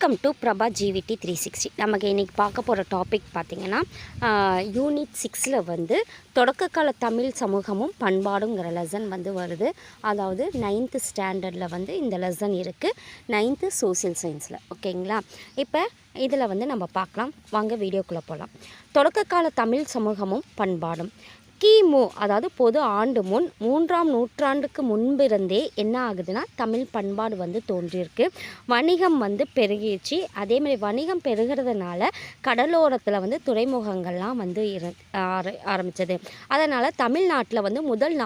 Welcome to Prabha ஜிவிடி 360. நமக்கு இன்றைக்கி பார்க்க போகிற டாபிக் பார்த்திங்கன்னா யூனிட் 6ல் வந்து தொடக்க கால தமிழ் சமூகமும் பண்பாடுங்கிற லெசன் வந்து வருது. அதாவது 9th ஸ்டாண்டர்டில் வந்து இந்த லெசன் இருக்குது, 9th சோசியல் சயின்ஸில். ஓகேங்களா? இப்போ இதில் வந்து நம்ம பார்க்கலாம். வாங்க வீடியோக்குள்ளே போகலாம். தொடக்க கால தமிழ் சமூகமும் பண்பாடும் கிமு, அதாவது பொது ஆண்டு முன் 3ஆம் நூற்றாண்டுக்கு முன்பிருந்தே என்ன ஆகுதுன்னா தமிழ் பண்பாடு வந்து தோன்றியிருக்கு. வணிகம் வந்து பெருகிடுச்சு. அதேமாதிரி வணிகம் பெருகிறதுனால கடலோரத்தில் வந்து துறைமுகங்கள்லாம் வந்து ஆரம்பித்தது. அதனால் தமிழ்நாட்டில் வந்து முதல்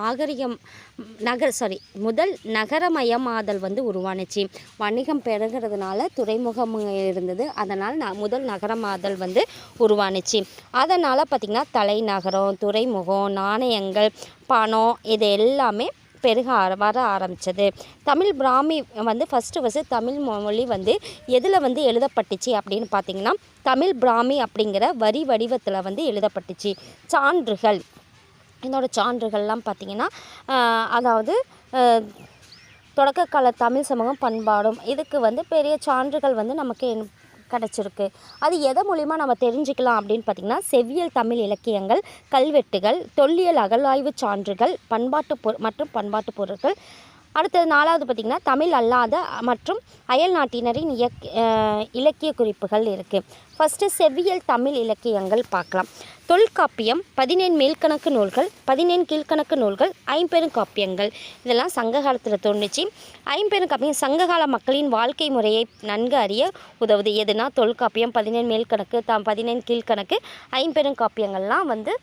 நகரமயமாதல் வந்து உருவானுச்சு. வணிகம் பெருகிறதுனால துறைமுகம் இருந்தது, அதனால் முதல் நகரமாதல் வந்து உருவானுச்சு. அதனால் பார்த்திங்கன்னா தலைநகரம், துறைமுகம், நாணயங்கள், பணம் இது எல்லாமே வர ஆரம்பித்தது. தமிழ் பிராமி வந்து ஃபஸ்ட்டு தமிழ் மொழி வந்து எதில் வந்து எழுதப்பட்டுச்சு அப்படின்னு பார்த்திங்கன்னா தமிழ் பிராமி அப்படிங்கிற வரி வடிவத்தில் வந்து எழுதப்பட்டுச்சு. சான்றுகள், இதோட சான்றுகள்லாம் பார்த்திங்கன்னா அதாவது தொடக்க கால தமிழ் சமூகம் பண்பாடும் இதுக்கு வந்து பெரிய சான்றுகள் வந்து நமக்கு கிடச்சிருக்கு. அது எதை மூலிமா நம்ம தெரிஞ்சுக்கலாம் அப்படின்னு பார்த்திங்கன்னா செவ்வியல் தமிழ் இலக்கியங்கள், கல்வெட்டுகள், தொல்லியல் அகழாய்வு சான்றுகள், மற்றும் பண்பாட்டு பொருட்கள். அடுத்தது 4வது பார்த்திங்கன்னா தமிழ் அல்லாத மற்றும் அயல் நாட்டினரின் இலக்கிய குறிப்புகள் இருக்குது. ஃபஸ்ட்டு செவ்வியல் தமிழ் இலக்கியங்கள் பார்க்கலாம். தொல்காப்பியம், 17 மேல்கணக்கு நூல்கள், 17 கீழ்கணக்கு நூல்கள், ஐம்பெருங்காப்பியங்கள் இதெல்லாம் சங்க காலத்தில் தோன்றுச்சு. ஐம்பெருங்காப்பியம் சங்ககால மக்களின் வாழ்க்கை முறையை நன்கு அறிய உதவுது. எதுனா தொல்காப்பியம், 17 மேல்கணக்கு, 17 கீழ்கணக்கு, ஐம்பெருங்காப்பியங்கள்லாம் வந்து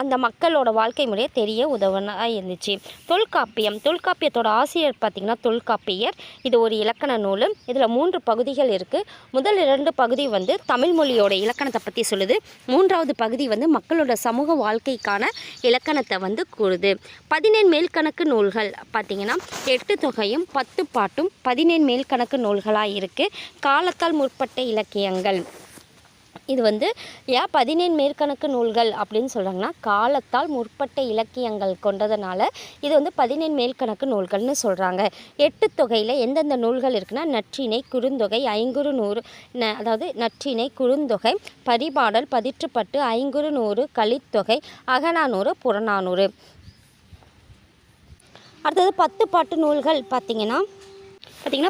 அந்த மக்களோட வாழ்க்கை முறையை தெரிய உதவுனா இருந்துச்சு. தொல்காப்பியத்தோட ஆசிரியர் பார்த்திங்கன்னா தொல்காப்பியர். இது ஒரு இலக்கண நூல். இதில் 3 பகுதிகள் இருக்குது. முதல் 2 பகுதி வந்து தமிழ் மொழியோட இலக்கணத்தை பற்றி சொல்லுது. 3வது பகுதி வந்து மக்களோட சமூக வாழ்க்கைக்கான இலக்கணத்தை வந்து கூறுது. 17 மேல்கணக்கு நூல்கள் பார்த்திங்கன்னா 8 தொகையும் 10 பாட்டும் 17 மேல்கணக்கு நூல்களாக இருக்குது. காலத்தால் முற்பட்ட இலக்கியங்கள். இது வந்து ஏன் 17 மேற்கணக்கு நூல்கள் அப்படின்னு சொல்கிறாங்கன்னா காலத்தால் முற்பட்ட இலக்கியங்கள் கொண்டதுனால இது வந்து 17 மேல்கணக்கு நூல்கள்னு சொல்கிறாங்க. 8 தொகையில் எந்தெந்த நூல்கள் இருக்குன்னா நற்றிணை, குறுந்தொகை, ஐங்குறு நூறு, அதாவது நற்றிணை, குறுந்தொகை, பரிபாடல், பதிற்றுப்பட்டு, ஐங்குறு நூறு, கலித்தொகை, அகநானூறு, புறநானூறு. அடுத்தது 10 பாட்டு நூல்கள் பார்த்திங்கன்னா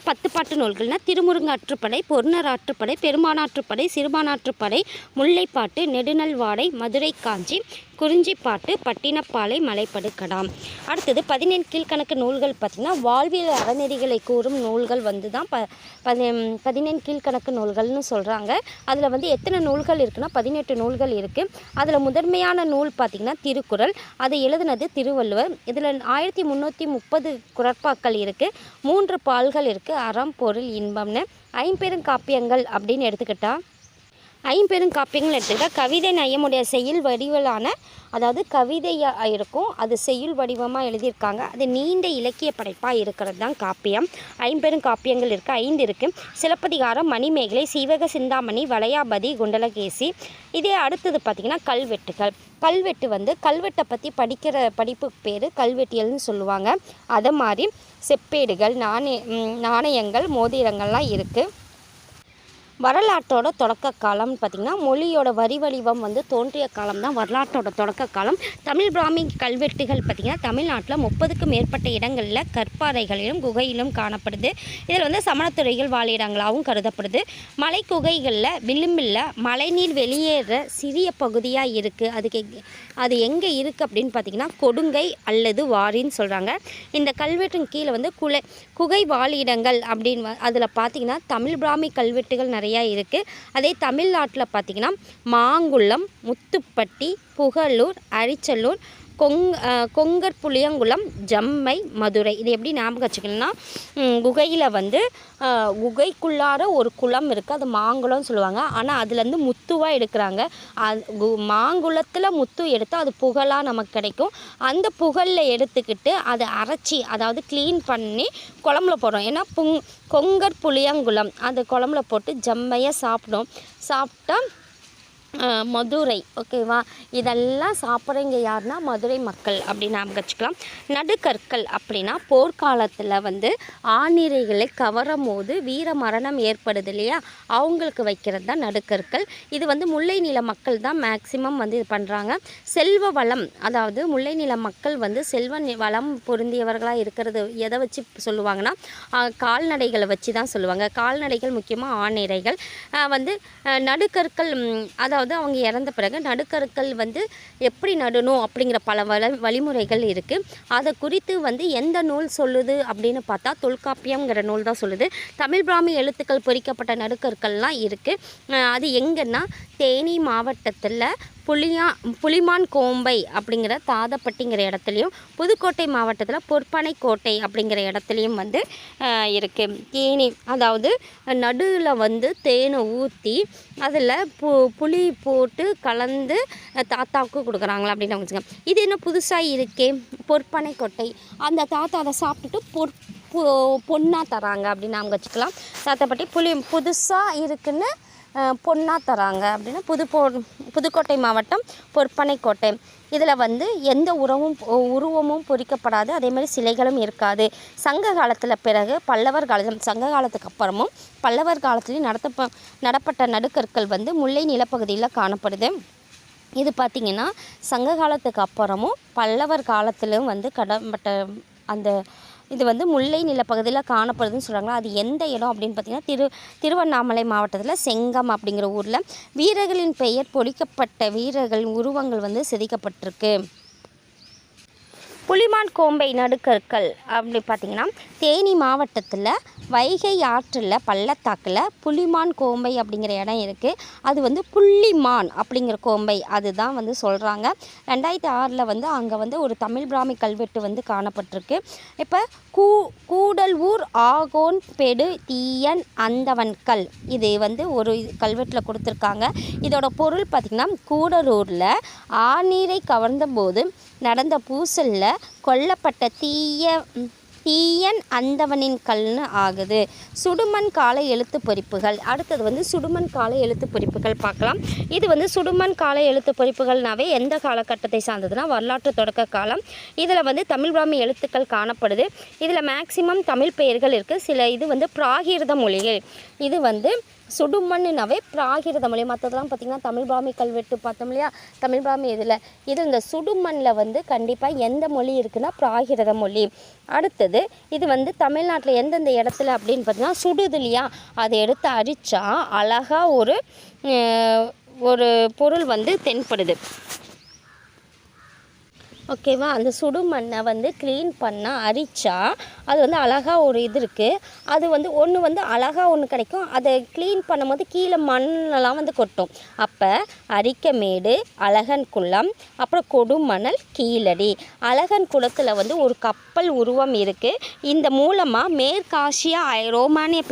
10 பாட்டு நூல்கள்னால் திருமுருங்காற்றுப்படை, பொருணராற்றுப்படை, பெருமானாற்றுப்படை, சிறுபானாற்றுப்படை, முல்லைப்பாட்டு, நெடுநல்வாடை, மதுரை காஞ்சி, குறிஞ்சிப்பாட்டு, பட்டினப்பாலை, மலைப்படுகடாம். அடுத்தது 17 கீழ்கணக்கு நூல்கள் பார்த்திங்கன்னா வாழ்வியல் அறநெறிகளை கூறும் நூல்கள் வந்து தான் 17 கீழ்கணக்கு நூல்கள்னு சொல்கிறாங்க. அதில் வந்து எத்தனை நூல்கள் இருக்குன்னா 18 நூல்கள் இருக்குது. அதில் முதன்மையான நூல் பார்த்திங்கன்னா திருக்குறள். அதை எழுதுனது திருவள்ளுவர். இதில் 1330 குறட்பாக்கள் இருக்குது. 3 பால்கள் இருக்குது, அறம், பொருள், இன்பம்னு. ஐம்பெருங்காப்பியங்கள் அப்படின்னு எடுத்துக்கிட்டால் கவிதை நயமுடைய செய்யுள் வடிவிலான, அதாவது கவிதையாக இருக்கும், அது செய்யுள் வடிவமாக எழுதியிருக்காங்க. அது நீண்ட இலக்கிய படைப்பாக இருக்கிறது தான் காப்பியம். ஐம்பெருங்காப்பியங்கள் இருக்குது, 5 இருக்குது. சிலப்பதிகாரம், மணிமேகலை, சீவக சிந்தாமணி, வளையாபதி, குண்டலகேசி. இதே அடுத்தது பார்த்திங்கன்னா கல்வெட்டை பற்றி படிப்புக்கு பேர் கல்வெட்டியல்னு சொல்லுவாங்க. அதை மாதிரி செப்பேடுகள், நாணயங்கள், மோதிரங்கள்லாம் இருக்குது. வரலாற்றோட தொடக்க காலம் பார்த்திங்கன்னா மொழியோட வரி வடிவம் வந்து தோன்றிய காலம் தான் வரலாற்றோட தொடக்க காலம். தமிழ் பிராமி கல்வெட்டுகள் பார்த்திங்கன்னா தமிழ்நாட்டில் 30க்கும் மேற்பட்ட இடங்களில் கற்பாறைகளிலும் குகையிலும் காணப்படுது. இதில் வந்து சமணத்துறைகள் வாழிடங்களாகவும் கருதப்படுது. மலை குகைகளில் விளிம்பில் மழைநீர் வெளியேற சிறிய பகுதியாக இருக்குது. அது எங்கே இருக்குது அப்படின்னு பார்த்திங்கன்னா கொடுங்கை அல்லது வாரின்னு சொல்கிறாங்க. இந்த கல்வெட்டின் கீழே வந்து குகை வாழிடங்கள் அப்படின்னு அதில் பார்த்திங்கன்னா தமிழ் பிராமி கல்வெட்டுகள் நிறையா இருக்குது. அதே தமிழ்நாட்டில் பார்த்திங்கன்னா மாங்குளம், முத்துப்பட்டி, புகழூர், அரிச்சலூர், கொங்கர் புளியங்குளம், ஜம்மை, மதுரை. இது எப்படி ஞாபகம் வச்சுக்கணும்னா குகையில் வந்து குகைக்குள்ளார ஒரு குளம் இருக்குது, அது மாங்குளம்னு சொல்லுவாங்க. ஆனால் அதுலேருந்து முத்துவாக எடுக்கிறாங்க. மாங்குளத்தில் முத்து எடுத்தால் அது புகழாக நமக்கு கிடைக்கும். அந்த புகழில் எடுத்துக்கிட்டு அதை அரைச்சி, அதாவது க்ளீன் பண்ணி குழம்புல போடுறோம். ஏன்னா கொங்கர் புளியங்குளம் அந்த குழம்புல போட்டு ஜம்மையாக சாப்பிட்டா மதுரை. ஓகேவா? இதெல்லாம் சாப்பிட்றவங்க யாருன்னா மதுரை மக்கள் அப்படின்னு ஞாபகம் வச்சுக்கலாம். நடுக்கற்கள் அப்படின்னா போர்க்காலத்தில் வந்து ஆணிரைகளை கவரும் போது வீர மரணம் ஏற்படுது இல்லையா, அவங்களுக்கு வைக்கிறது தான் நடுக்கற்கள். இது வந்து முல்லை நில மக்கள் தான் மேக்சிமம் வந்து இது பண்ணுறாங்க. செல்வ வளம், அதாவது முல்லை நில மக்கள் வந்து செல்வ வளம் பொருந்தியவர்களாக இருக்கிறது எதை வச்சு சொல்லுவாங்கன்னா கால்நடைகளை வச்சு தான் சொல்லுவாங்க. கால்நடைகள் முக்கியமாக ஆணிரைகள் வந்து நடுக்கற்கள், அதாவது அவங்க இறந்த பிறகு நடுக்கற்கள் வந்து எப்படி நடணும் அப்படிங்கிற பல வழிமுறைகள் இருக்குது. அதை குறித்து வந்து எந்த நூல் சொல்லுது அப்படின்னு பார்த்தா தொல்காப்பியம்ங்கிற நூல் தான் சொல்லுது. தமிழ் பிராமி எழுத்துக்கள் பொறிக்கப்பட்ட நடுக்கற்கள்லாம் இருக்குது. அது எங்கன்னா தேனி மாவட்டத்தில் புலிமான் கோம்பை அப்படிங்கிற தாதப்பட்டிங்கிற இடத்துலையும், புதுக்கோட்டை மாவட்டத்தில் பொற்பனை கோட்டை அப்படிங்கிற இடத்துலையும் வந்து இருக்குது. தேனி, அதாவது நடுவில் வந்து தேனை ஊற்றி அதில் புளி போட்டு கலந்து தாத்தாவுக்கு கொடுக்குறாங்களா அப்படின்னு வச்சுக்கோங்க. இது என்ன புதுசாக இருக்கே, பொற்பனை கோட்டை, அந்த தாத்தா அதை சாப்பிட்டுட்டு பொண்ணாக தராங்க அப்படின்னு நாங்கள் வச்சுக்கலாம். தாத்தாப்பட்டி புதுசாக இருக்குன்னு பொண்ணாக தராங்க அப்படின்னா புதுக்கோட்டை மாவட்டம் பொற்பனை கோட்டை. இதில் வந்து எந்த உருவமும் பொறிக்கப்படாது, அதே மாதிரி சிலைகளும் இருக்காது. சங்க காலத்தில் பிறகு பல்லவர் காலத்தில், சங்க காலத்துக்கு அப்புறமும் பல்லவர் காலத்துலேயும் நடப்பட்ட நடுக்கற்கள் வந்து முல்லை நிலப்பகுதியில் காணப்படுது. இது பார்த்திங்கன்னா சங்க காலத்துக்கு அப்புறமும் பல்லவர் காலத்திலும் வந்து கடம்பட்ட அந்த இது வந்து முல்லை நிலப்பகுதியில் காணப்படுதுன்னு சொல்கிறாங்க. அது எந்த இடம் அப்படின்னு பார்த்திங்கன்னா திருவண்ணாமலை மாவட்டத்தில் செங்கம் அப்படிங்கிற ஊரில் வீரர்களின் பெயர் பொறிக்கப்பட்ட வீரர்கள் உருவங்கள் வந்து செதுக்கப்பட்டிருக்கு. புலிமான் கோம்பை நடுக்கற்கள் அப்படி பார்த்திங்கன்னா தேனி மாவட்டத்தில் வைகை ஆற்றில் பள்ளத்தாக்கில் புலிமான் கோம்பை அப்படிங்கிற இடம் இருக்குது. அது வந்து புள்ளிமான் அப்படிங்கிற கோம்பை அதுதான் வந்து சொல்கிறாங்க. 2006 வந்து அங்கே வந்து ஒரு தமிழ் பிராமி கல்வெட்டு வந்து காணப்பட்டிருக்கு. இப்போ கூடல்ஊர் ஆகோன் பெடு தீயன் அந்தவன்கல், இது வந்து ஒரு கல்வெட்டில் கொடுத்துருக்காங்க. இதோட பொருள் பார்த்திங்கன்னா கூடலூரில் ஆநீரை கவர்ந்த போது நடந்த பூசலில் கொல்லப்பட்ட தீயன் அந்தவனின் கல்னு ஆகுது. சுடுமண் கால எழுத்து பொறிப்புகள். அடுத்தது வந்து சுடுமண் கால எழுத்து பொறிப்புகள் பார்க்கலாம். இது வந்து சுடுமண் கால எழுத்து பொறிப்புகள்னாவே எந்த காலகட்டத்தை சார்ந்ததுன்னா வரலாற்று தொடக்க காலம். இதில் வந்து தமிழ் பிராமி எழுத்துக்கள் காணப்படுது. இதில் மேக்சிமம் தமிழ் பெயர்கள் இருக்குது. சில இது வந்து பிராகிருத மொழிகள். இது வந்து சுடுமண்ணுனாவே பிராகிருத மொழி. மற்றதெல்லாம் பார்த்திங்கன்னா தமிழ் பிராமி கல்வெட்டு பார்த்தோம் இல்லையா, தமிழ் பிராமி இதில் இது இந்த சுடுமண்ணில் வந்து கண்டிப்பாக எந்த மொழி இருக்குன்னா பிராகிருத மொழி. அடுத்தது இது வந்து தமிழ்நாட்டில் எந்தெந்த இடத்துல அப்படின்னு பார்த்தீங்கன்னா சுடுது இல்லையா, அதை எடுத்து அரித்தா அழகாக ஒரு பொருள் வந்து தென்படுது. ஓகேவா? அந்த சுடுமண்ணை வந்து க்ளீன் பண்ணால் அரித்தா அது வந்து அழகாக ஒரு இது இருக்குது. அது வந்து ஒன்று வந்து அழகாக ஒன்று கிடைக்கும். அதை க்ளீன் பண்ணும்போது கீழே மண்ணெல்லாம் வந்து கொட்டும். அப்போ அரிக்கமேடு, அழகன் குளம், அப்புறம் கொடுமணல், கீழடி. அழகன் குளத்தில் வந்து ஒரு கப்பல் உருவம் இருக்குது. இந்த மூலமாக மேற்காசியா ரோமானிய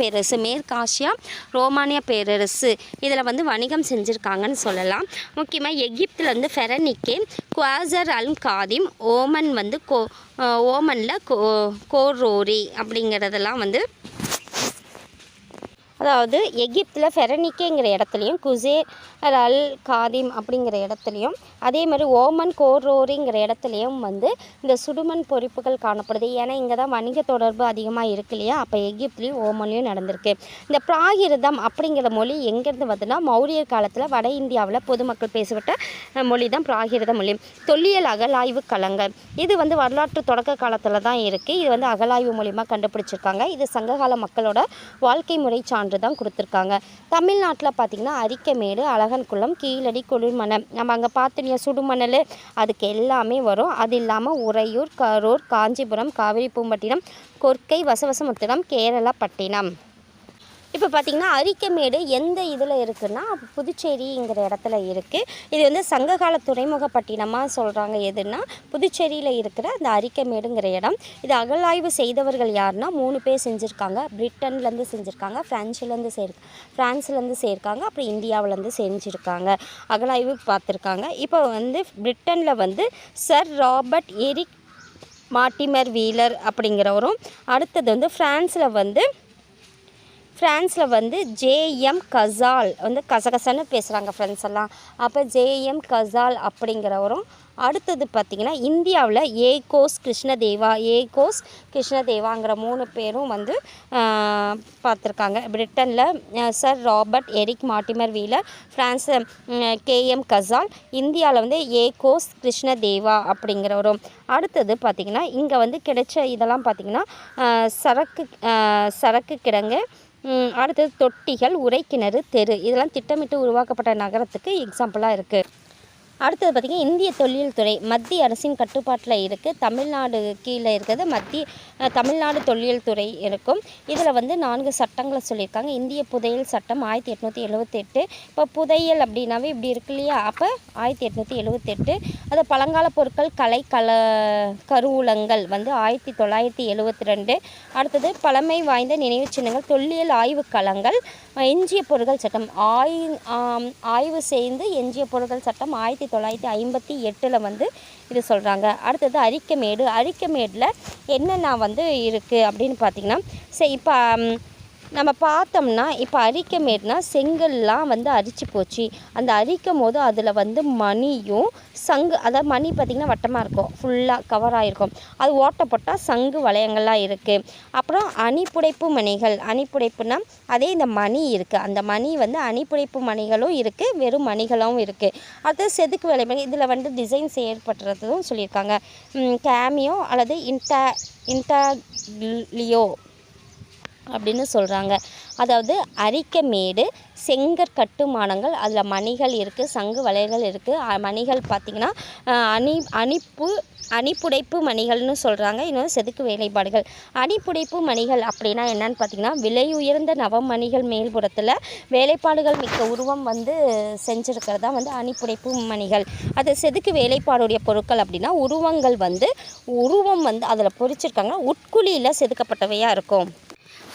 பேரரசு இதில் வந்து வணிகம் செஞ்சுருக்காங்கன்னு சொல்லலாம். முக்கியமாக எகிப்தில் வந்து ஃபெரனிக்கே, குவாசர் அல் காதிம், ஓமன் வந்து ஓமனில் கோரோரி அப்படிங்கிறதெல்லாம் வந்து, அதாவது எகிப்தில் ஃபெரனிக்கேங்கிற இடத்துலையும் குசேர் அல் காதிம் அப்படிங்கிற இடத்துலையும் அதே மாதிரி ஓமன் கோரோரிங்கிற இடத்துலையும் வந்து இந்த சுடுமண் பொறிப்புகள் காணப்படுது. ஏன்னா இங்கே தான் வணிக தொடர்பு அதிகமாக இருக்கு இல்லையா, அப்போ எகிப்துலேயும் ஓமன்லேயும் நடந்திருக்கு. இந்த பிராகிருதம் அப்படிங்கிற மொழி எங்கேருந்து வருதுன்னா மௌரியர் காலத்தில் வட இந்தியாவில் பொதுமக்கள் பேசப்பட்ட மொழி தான் பிராகிருத மொழி. தொல்லியல் அகலாய்வு களங்கள் இது வந்து வரலாற்று தொடக்க காலத்தில் தான் இருக்குது. இது வந்து அகலாய்வு மூலிமா கண்டுபிடிச்சிருக்காங்க. இது சங்ககால மக்களோட வாழ்க்கை முறை சான்று தான் கொடுத்துருக்காங்க. தமிழ்நாட்டில் பார்த்திங்கன்னா அரிக்கமேடு, அழகன்குளம், கீழடி, குளிர்மணல், நம்ம அங்கே பார்த்துனிய சுடுமணல் அதுக்கு எல்லாமே வரும். அது இல்லாமல் உறையூர், கரூர், காஞ்சிபுரம், காவிரிப்பூம்பட்டினம், கொர்க்கை, வசவசமுத்திரம், கேரளா பட்டினம். இப்போ பார்த்திங்கன்னா அரிக்கமேடு எந்த இதில் இருக்குன்னா புதுச்சேரிங்கிற இடத்துல இருக்குது. இது வந்து சங்ககால துறைமுகப்பட்டினமாக சொல்கிறாங்க. எதுன்னா புதுச்சேரியில் இருக்கிற அந்த அரிக்கமேடுங்கிற இடம். இது அகழாய்வு செய்தவர்கள் யாருன்னா 3 பேர் செஞ்சுருக்காங்க. பிரிட்டன்லேருந்து செஞ்சுருக்காங்க, ஃப்ரான்ஸ்லேருந்து சேர்க்காங்க, அப்புறம் இந்தியாவிலேருந்து செஞ்சுருக்காங்க. அகழாய்வு பார்த்துருக்காங்க. இப்போ வந்து பிரிட்டனில் வந்து sir Robert Eric Mortimer Wheeler அப்படிங்கிறவரும், அடுத்தது வந்து ஃப்ரான்ஸில் வந்து ஃப்ரான்ஸில் வந்து ஜேஎம் கசால் வந்து கசகசன்னு பேசுகிறாங்க ஃப்ரெண்ட்ஸ் எல்லாம். அப்போ ஜேஎம் கசால் அப்படிங்கிறவரும். அடுத்தது பார்த்திங்கன்னா இந்தியாவில் ஏகோஸ் கிருஷ்ணதேவாங்கிற 3 பேரும் வந்து பார்த்துருக்காங்க. பிரிட்டனில் sir Robert Eric Mortimer Wheeler, France K M Casal, இந்தியாவில் வந்து ஏகோஸ் கிருஷ்ணதேவா அப்படிங்கிறவரும். அடுத்தது பார்த்திங்கன்னா இங்கே வந்து கிடைச்ச இதெல்லாம் பார்த்திங்கன்னா சரக்கு கிடங்கு, அடுத்தது தொட்டிகள், உறைக்கிணறு, தெரு, இதெல்லாம் திட்டமிட்டு உருவாக்கப்பட்ட நகரத்துக்கு எக்ஸாம்பிளாக இருக்குது. அடுத்தது பார்த்திங்கன்னா இந்திய தொல்லியல் துறை மத்திய அரசின் கட்டுப்பாட்டில் இருக்குது. தமிழ்நாடு கீழே இருக்கிறது தமிழ்நாடு தொல்லியல் துறை இருக்கும். இதில் வந்து 4 சட்டங்களை சொல்லியிருக்காங்க. இந்திய புதையல் சட்டம் 1878. இப்போ புதையல் அப்படின்னாவே இப்படி இருக்கு இல்லையா, அப்போ 1878. அது பழங்கால பொருட்கள் கருவூலங்கள் வந்து 1972. அடுத்தது பழமை வாய்ந்த நினைவு சின்னங்கள் தொல்லியல் ஆய்வு களங்கள் எஞ்சிய பொருட்கள் சட்டம் ஆய்வு செய்து எஞ்சிய பொருட்கள் சட்டம் 1958 வந்து இது சொல்கிறாங்க. அடுத்தது அரிக்கமேடில் என்னென்ன வந்து இருக்குது அப்படின்னு பார்த்திங்கன்னா இப்போ நம்ம பார்த்தோம்னா இப்போ அரிக்கமேடுனா செங்கல்லாம் வந்து அரிச்சு போச்சு. அந்த அரிக்கும் போது அதில் வந்து மணியும் சங்கு, அதாவது மணி பார்த்திங்கன்னா வட்டமாக இருக்கும், ஃபுல்லாக கவர் ஆகிருக்கும். அது ஓட்டப்பட்டால் சங்கு வளையங்கள்லாம் இருக்குது. அப்புறம் அணிப்புடைப்புனா அதே இந்த மணி இருக்குது. அந்த மணி வந்து அணிப்புடைப்பு மணிகளும் இருக்குது, வெறும் மணிகளும் இருக்குது. அடுத்து செதுக்கு வேலை இதில் வந்து டிசைன்ஸ் ஏற்படுறதும் சொல்லியிருக்காங்க. கேமியோ அல்லது இன்டாக்லியோ அப்படின்னு சொல்கிறாங்க. அதாவது அரிக்கமேடு செங்கற்கட்டுமானங்கள், அதில் மணிகள் இருக்குது, சங்கு வளையல்கள் இருக்குது. மணிகள் பார்த்திங்கன்னா அணிப்புடைப்பு மணிகள்னு சொல்கிறாங்க. இன்னொரு செதுக்கு வேலைப்பாடுகள். அணிப்புடைப்பு மணிகள் அப்படின்னா என்னன்னு பார்த்திங்கன்னா விலையுயர்ந்த நவமணிகள் மேல்புறத்தில் வேலைப்பாடுகள் மிக்க உருவம் வந்து செஞ்சுருக்கிறதா வந்து அணிப்புடைப்பு மணிகள். அது செதுக்கு வேலைப்பாடுடைய பொருட்கள் அப்படின்னா உருவம் வந்து அதில் பொறிச்சிருக்காங்க, உட்குழியில் செதுக்கப்பட்டவையாக இருக்கும்.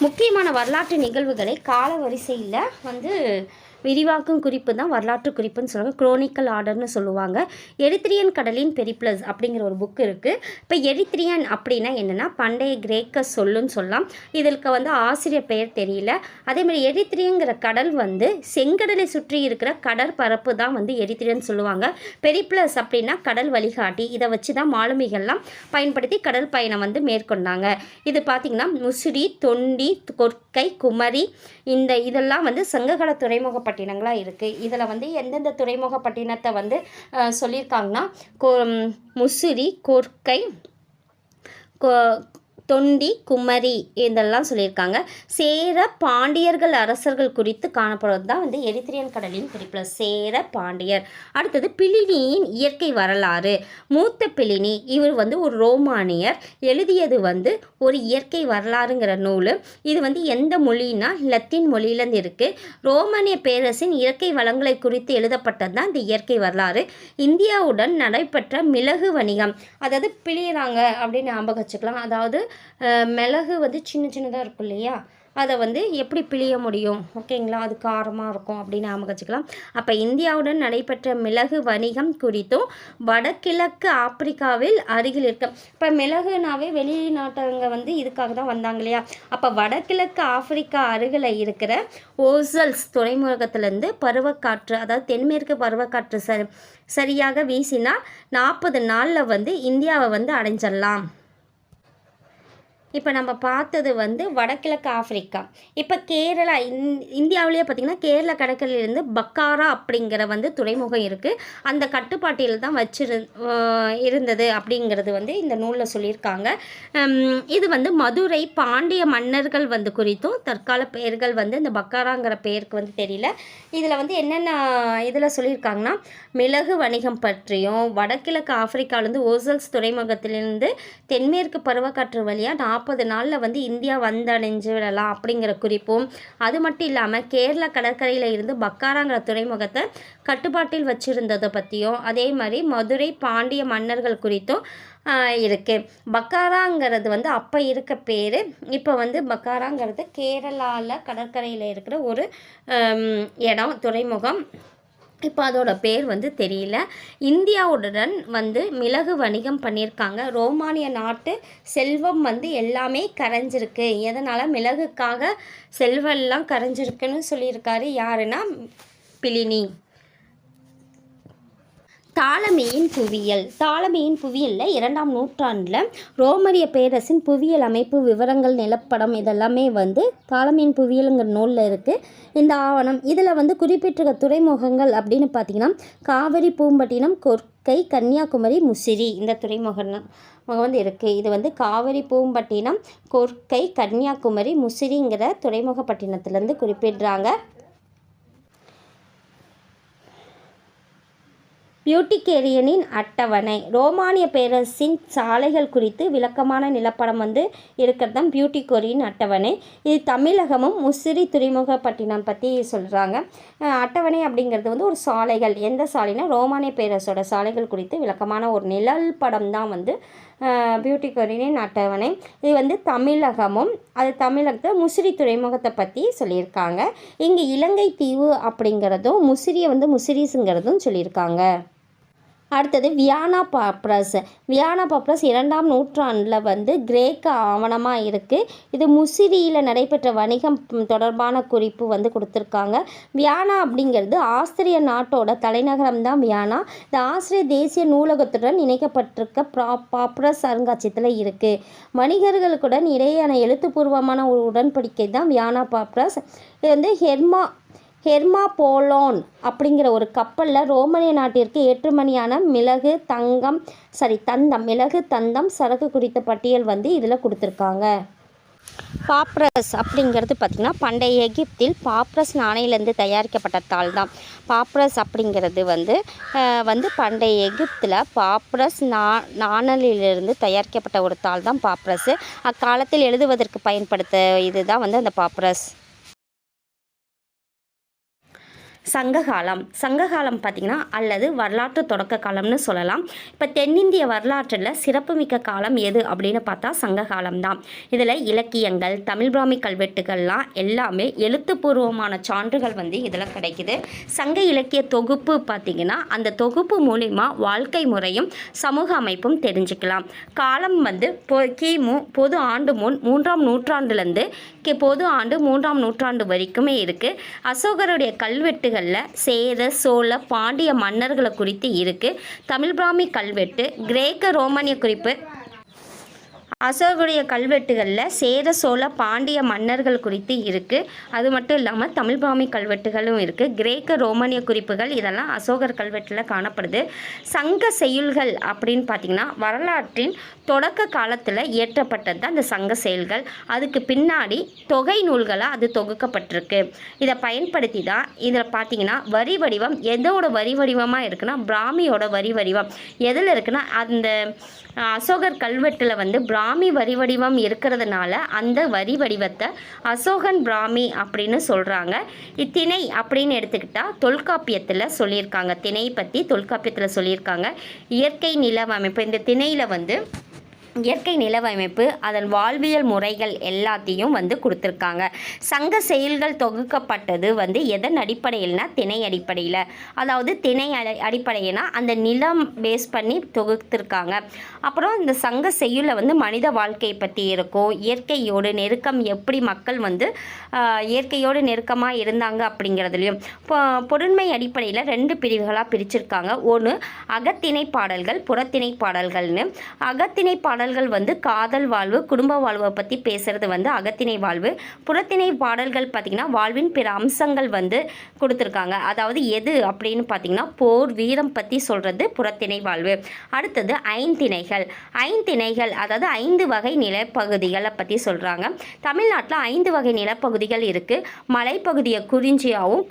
முக்கியமான வரலாற்று நிகழ்வுகளை கால வரிசையில் வந்து விரிவாக்கும் குறிப்பு தான் வரலாற்று குறிப்புன்னு சொல்லுவாங்க. குரோனிக்கல் ஆர்டர்னு சொல்லுவாங்க. எரித்ரியன் கடலின் பெரிப்ளஸ் அப்படிங்கிற ஒரு புக் இருக்குது. இப்போ எரித்ரியன் அப்படின்னா என்னென்னா பண்டைய கிரேக்க சொல்லுன்னு சொல்லலாம். இதற்கு வந்து ஆசிரியர் பெயர் தெரியல. அதேமாதிரி எரித்ரியங்கிற கடல் வந்து செங்கடலை சுற்றி இருக்கிற கடற்பரப்பு தான் வந்து எரித்ரியன் சொல்லுவாங்க. பெரிப்ளஸ் அப்படின்னா கடல் வழிகாட்டி. இதை வச்சு தான் மாலுமிகள்லாம் பயன்படுத்தி கடல் பயணம் வந்து மேற்கொண்டாங்க. இது பார்த்திங்கன்னா முசிறி, தொண்டி, கொற்கை, குமரி இதெல்லாம் வந்து சங்ககால துறைமுக பட்டினங்களாக இருக்குது. இதில் வந்து எந்தெந்த துறைமுக பட்டினத்தை வந்து சொல்லியிருக்காங்கன்னா முசிறி, கொற்கை, தொண்டி, குமரி இதெல்லாம் சொல்லியிருக்காங்க. சேர பாண்டியர்கள் அரசர்கள் குறித்து காணப்படுவது தான் வந்து எரித்ரியன் கடலின் பெரிப்ளஸ். சேர பாண்டியர். அடுத்தது பிளினியின் இயற்கை வரலாறு. மூத்த பிளினி இவர் வந்து ஒரு ரோமானியர், எழுதியது வந்து ஒரு இயற்கை வரலாறுங்கிற நூல். இது வந்து எந்த மொழின்னா லத்தீன் மொழியிலேருந்து இருக்குது. ரோமானிய பேரரசின் இயற்கை வளங்களை குறித்து எழுதப்பட்டது தான் இந்த இயற்கை வரலாறு. இந்தியாவுடன் நடைபெற்ற மிளகு வணிகம், அதாவது பிழியிறாங்க அப்படின்னு ஞாபகம் வச்சுக்கலாம். அதாவது மிளகு வந்து சின்னதாக இருக்கும் இல்லையா, அதை வந்து எப்படி பிழிய முடியும், ஓகேங்களா, அது காரமாக இருக்கும் அப்படின்னு ஞாபகம் வச்சுக்கலாம். அப்போ இந்தியாவுடன் நடைபெற்ற மிளகு வணிகம் குறித்தும் வடகிழக்கு ஆப்பிரிக்காவில் அருகில் இருக்க, இப்போ மிளகுனாவே வெளிநாட்டவங்க வந்து இதுக்காக தான் வந்தாங்க இல்லையா. அப்போ வடகிழக்கு ஆப்பிரிக்கா அருகில் இருக்கிற ஓசல்ஸ் துறைமுகத்திலேருந்து பருவக்காற்று, அதாவது தென்மேற்கு பருவக்காற்று சரியாக வீசினால் 40 நாளில் வந்து இந்தியாவை வந்து அடைஞ்சிடலாம். இப்போ நம்ம பார்த்தது வந்து வடகிழக்கு ஆப்பிரிக்கா. இப்போ கேரளா இந்தியாவிலேயே பார்த்திங்கன்னா கேரளா கடற்கரையிலேருந்து பக்காரா அப்படிங்கிற வந்து துறைமுகம் இருக்குது. அந்த கட்டுப்பாட்டில் தான் இருந்தது அப்படிங்கிறது வந்து இந்த நூலில் சொல்லியிருக்காங்க. இது வந்து மதுரை பாண்டிய மன்னர்கள் வந்து குறித்தும் தற்கால பெயர்கள் வந்து இந்த பக்காராங்கிற பெயருக்கு வந்து தெரியல. இதில் வந்து என்னென்ன இதில் சொல்லியிருக்காங்கன்னா மிளகு வணிகம் பற்றியும் வடகிழக்கு ஆப்பிரிக்காவிலேருந்து ஓசல்ஸ் துறைமுகத்திலிருந்து தென்மேற்கு பருவக்காற்று வழியாக 40 நாளில் வந்து இந்தியா வந்தடைஞ்சு விடலாம் அப்படிங்கிற குறிப்பும், அது மட்டும் இல்லாமல் கேரளா கடற்கரையில் இருந்து பக்காராங்கிற துறைமுகத்தை கட்டுப்பாட்டில் வச்சுருந்ததை பற்றியும், அதே மாதிரி மதுரை பாண்டிய மன்னர்கள் குறித்தும் இருக்குது. பக்காராங்கிறது வந்து அப்போ இருக்க பேர். இப்போ வந்து பக்காராங்கிறது கேரளாவில் கடற்கரையில் இருக்கிற ஒரு இடம், துறைமுகம். இப்போ அதோட பேர் வந்து தெரியல. இந்தியாவுடன் வந்து மிளகு வணிகம் பண்ணியிருக்காங்க. ரோமானிய நாட்டு செல்வம் வந்து எல்லாமே கரைஞ்சிருக்கு. எதனால்? மிளகுக்காக செல்வம் எல்லாம் கரைஞ்சிருக்குன்னு சொல்லியிருக்காரு. யாருன்னா பிளினி. தாலமியின் புவியியலில் 2ஆம் நூற்றாண்டில் ரோமரிய பேரரசின் புவியியல் அமைப்பு விவரங்கள் நிலப்படம் இதெல்லாமே வந்து தாலமியின் புவியியலுங்கிற நூலில் இருக்குது. இந்த ஆவணம் இதில் வந்து குறிப்பிட்டிருக்க துறைமுகங்கள் அப்படின்னு பார்த்திங்கன்னா காவிரி, பூம்பட்டினம், கொர்க்கை, கன்னியாகுமரி, முசிறி இந்த துறைமுகம் வந்து இருக்குது. இது வந்து காவிரி, பூம்பட்டினம், கொர்க்கை, கன்னியாகுமரி, முசிறிங்கிற துறைமுகப்பட்டினத்துலேருந்து குறிப்பிடுறாங்க. பியூட்டிகேரியனின் அட்டவணை ரோமானிய பேரரசின் சாலைகள் குறித்து விளக்கமான நிலப்படம் வந்து இருக்கிறது தான் பியூட்டிகேரியன் அட்டவணை. இது தமிழகமும் முசிறி துறைமுகப்பட்டினம் பற்றி சொல்கிறாங்க. அட்டவணை அப்படிங்கிறது வந்து ஒரு சாலைகள், எந்த சாலைனா ரோமானிய பேரரசோட சாலைகள் குறித்து விளக்கமான ஒரு நிழல் படம் தான் வந்து பியூட்டிகேரியனின் அட்டவணை. இது வந்து தமிழகமும் தமிழகத்தில் முசிறி துறைமுகத்தை பற்றி சொல்லியிருக்காங்க. இங்கே இலங்கை தீவு அப்படிங்கிறதும் முசிறியை வந்து முசிறிஸுங்கிறதும் சொல்லியிருக்காங்க. அடுத்தது வியானா பாப்ரஸ் 2ஆம் நூற்றாண்டில் வந்து கிரேக்க ஆவணமாக இருக்குது. இது முசிறியில் நடைபெற்ற வணிகம் தொடர்பான குறிப்பு வந்து கொடுத்துருக்காங்க. வியானா அப்படிங்கிறது ஆஸ்திரிய நாட்டோட தலைநகரம் தான் வியானா. இந்த ஆஸ்திரிய தேசிய நூலகத்துடன் இணைக்கப்பட்டிருக்க பாப்ரஸ் அருங்காட்சியகத்தில் இருக்குது. வணிகர்களுடன் இடையேயான எழுத்துப்பூர்வமான ஒரு உடன்படிக்கை தான் வியானா பாப்ரஸ். இது வந்து ஹெர்மாபோலோன் அப்படிங்கிற ஒரு கப்பலில் ரோமானிய நாட்டிற்கு ஏற்றுமணியான தந்தம் சரக்கு குறித்த பட்டியல் வந்து இதில் கொடுத்துருக்காங்க. பாப்ரஸ் அப்படிங்கிறது பார்த்திங்கன்னா பண்டைய எகிப்தில் பாப்ரஸ் நாணயிலேருந்து தயாரிக்கப்பட்ட தாள் தான். பாப்ரஸ் அப்படிங்கிறது வந்து பண்டைய எகிப்தில் பாப்ரஸ் நாணலிலிருந்து தயாரிக்கப்பட்ட ஒரு தாள் தான் பாப்ரஸ். அக்காலத்தில் எழுதுவதற்கு பயன்படுத்த இதுதான் வந்து அந்த பாப்ரஸ். சங்ககாலம் பார்த்திங்கன்னா அல்லது வரலாற்று தொடக்க காலம்னு சொல்லலாம். இப்போ தென்னிந்திய வரலாற்றில் சிறப்புமிக்க காலம் எது அப்படின்னு பார்த்தா சங்ககாலம் தான். இதில் இலக்கியங்கள், தமிழ் பிராமி கல்வெட்டுகள்லாம் எல்லாமே எழுத்துப்பூர்வமான சான்றுகள் வந்து இதில் கிடைக்குது. சங்க இலக்கிய தொகுப்பு பார்த்திங்கன்னா அந்த தொகுப்பு மூலிமா வாழ்க்கை முறையும் சமூக அமைப்பும் தெரிஞ்சுக்கலாம். காலம் வந்து கிமு பொது ஆண்டு முன் 3ஆம் நூற்றாண்டுலேருந்து பொது ஆண்டு 3ஆம் நூற்றாண்டு வரைக்குமே இருக்குது. அசோகருடைய கல்வெட்டு சேர, சோழ, பாண்டிய மன்னர்களை குறித்து இருக்குது. தமிழ் பிராமி கல்வெட்டு, கிரேக்க ரோமானிய குறிப்பு. அசோகருடைய கல்வெட்டுகளில் சேர, சோழ, பாண்டிய மன்னர்கள் குறித்து இருக்குது. அது மட்டும் இல்லாமல் தமிழ் பிராமி கல்வெட்டுகளும் இருக்குது. கிரேக்க ரோமானிய குறிப்புகள் இதெல்லாம் அசோகர் கல்வெட்டில் காணப்படுது. சங்க செய்யுள்கள் அப்படின்னு பார்த்திங்கன்னா வரலாற்றின் தொடக்க காலத்தில் இயற்றப்பட்டது தான் இந்த சங்க செயல்கள். அதுக்கு பின்னாடி தொகை நூல்களாக அது தொகுக்கப்பட்டிருக்கு. இதை பயன்படுத்தி தான் இதில் பார்த்திங்கன்னா வரி வடிவம் எதோட வரி வடிவமாக இருக்குன்னா பிராமியோட வரி வடிவம் எதில் இருக்குன்னா அந்த அசோகர் கல்வெட்டில் வந்து பிராமி வரி வடிவம் இருக்கிறதுனால அந்த வரி வடிவத்தை அசோகன் பிராமி அப்படின்னு சொல்கிறாங்க. இத்திணை அப்படின்னு எடுத்துக்கிட்டால் தொல்காப்பியத்தில் சொல்லியிருக்காங்க. திணை பற்றி தொல்காப்பியத்தில் சொல்லியிருக்காங்க. இயற்கை நிலவமைப்பு, இந்த திணையில் வந்து இயற்கை நிலவமைப்பு, அதன் வாழ்வியல் முறைகள் எல்லாத்தையும் வந்து கொடுத்துருக்காங்க. சங்க செயல்கள் தொகுக்கப்பட்டது வந்து எதன் அடிப்படையில்னா திணை அடிப்படையில். அதாவது திணை அடிப்படையினா அந்த நிலம் பேஸ் பண்ணி தொகுத்துருக்காங்க. அப்புறம் இந்த சங்க செய்யுளில் வந்து மனித வாழ்க்கையை பற்றி இருக்கும். இயற்கையோடு நெருக்கம், எப்படி மக்கள் வந்து இயற்கையோடு நெருக்கமாக இருந்தாங்க அப்படிங்கிறதுலையும். பொருண்மை அடிப்படையில் 2 பிரிவுகளாக பிரிச்சிருக்காங்க. ஒன்று அகத்திணை பாடல்கள், புறத்திணை பாடல்கள்னு. அகத்திணை பாடல்கள் வந்து காதல் வாழ்வு, குடும்ப வாழ்வை பற்றி பேசுகிறது வந்து அகத்திணை வாழ்வு. புறத்திணை பாடல்கள் பார்த்திங்கன்னா வாழ்வின் பிற அம்சங்கள் வந்து கொடுத்துருக்காங்க. அதாவது எது அப்படின்னு பார்த்திங்கன்னா போர், வீரம் பற்றி சொல்கிறது புறத்திணை வாழ்வு. அடுத்தது ஐந்திணைகள் அதாவது 5 வகை நிலப்பகுதிகளை பற்றி சொல்கிறாங்க. தமிழ்நாட்டில் 5 வகை நிலப்பகுதிகள் இருக்குது. மலைப்பகுதியை குறிஞ்சியாகவும்,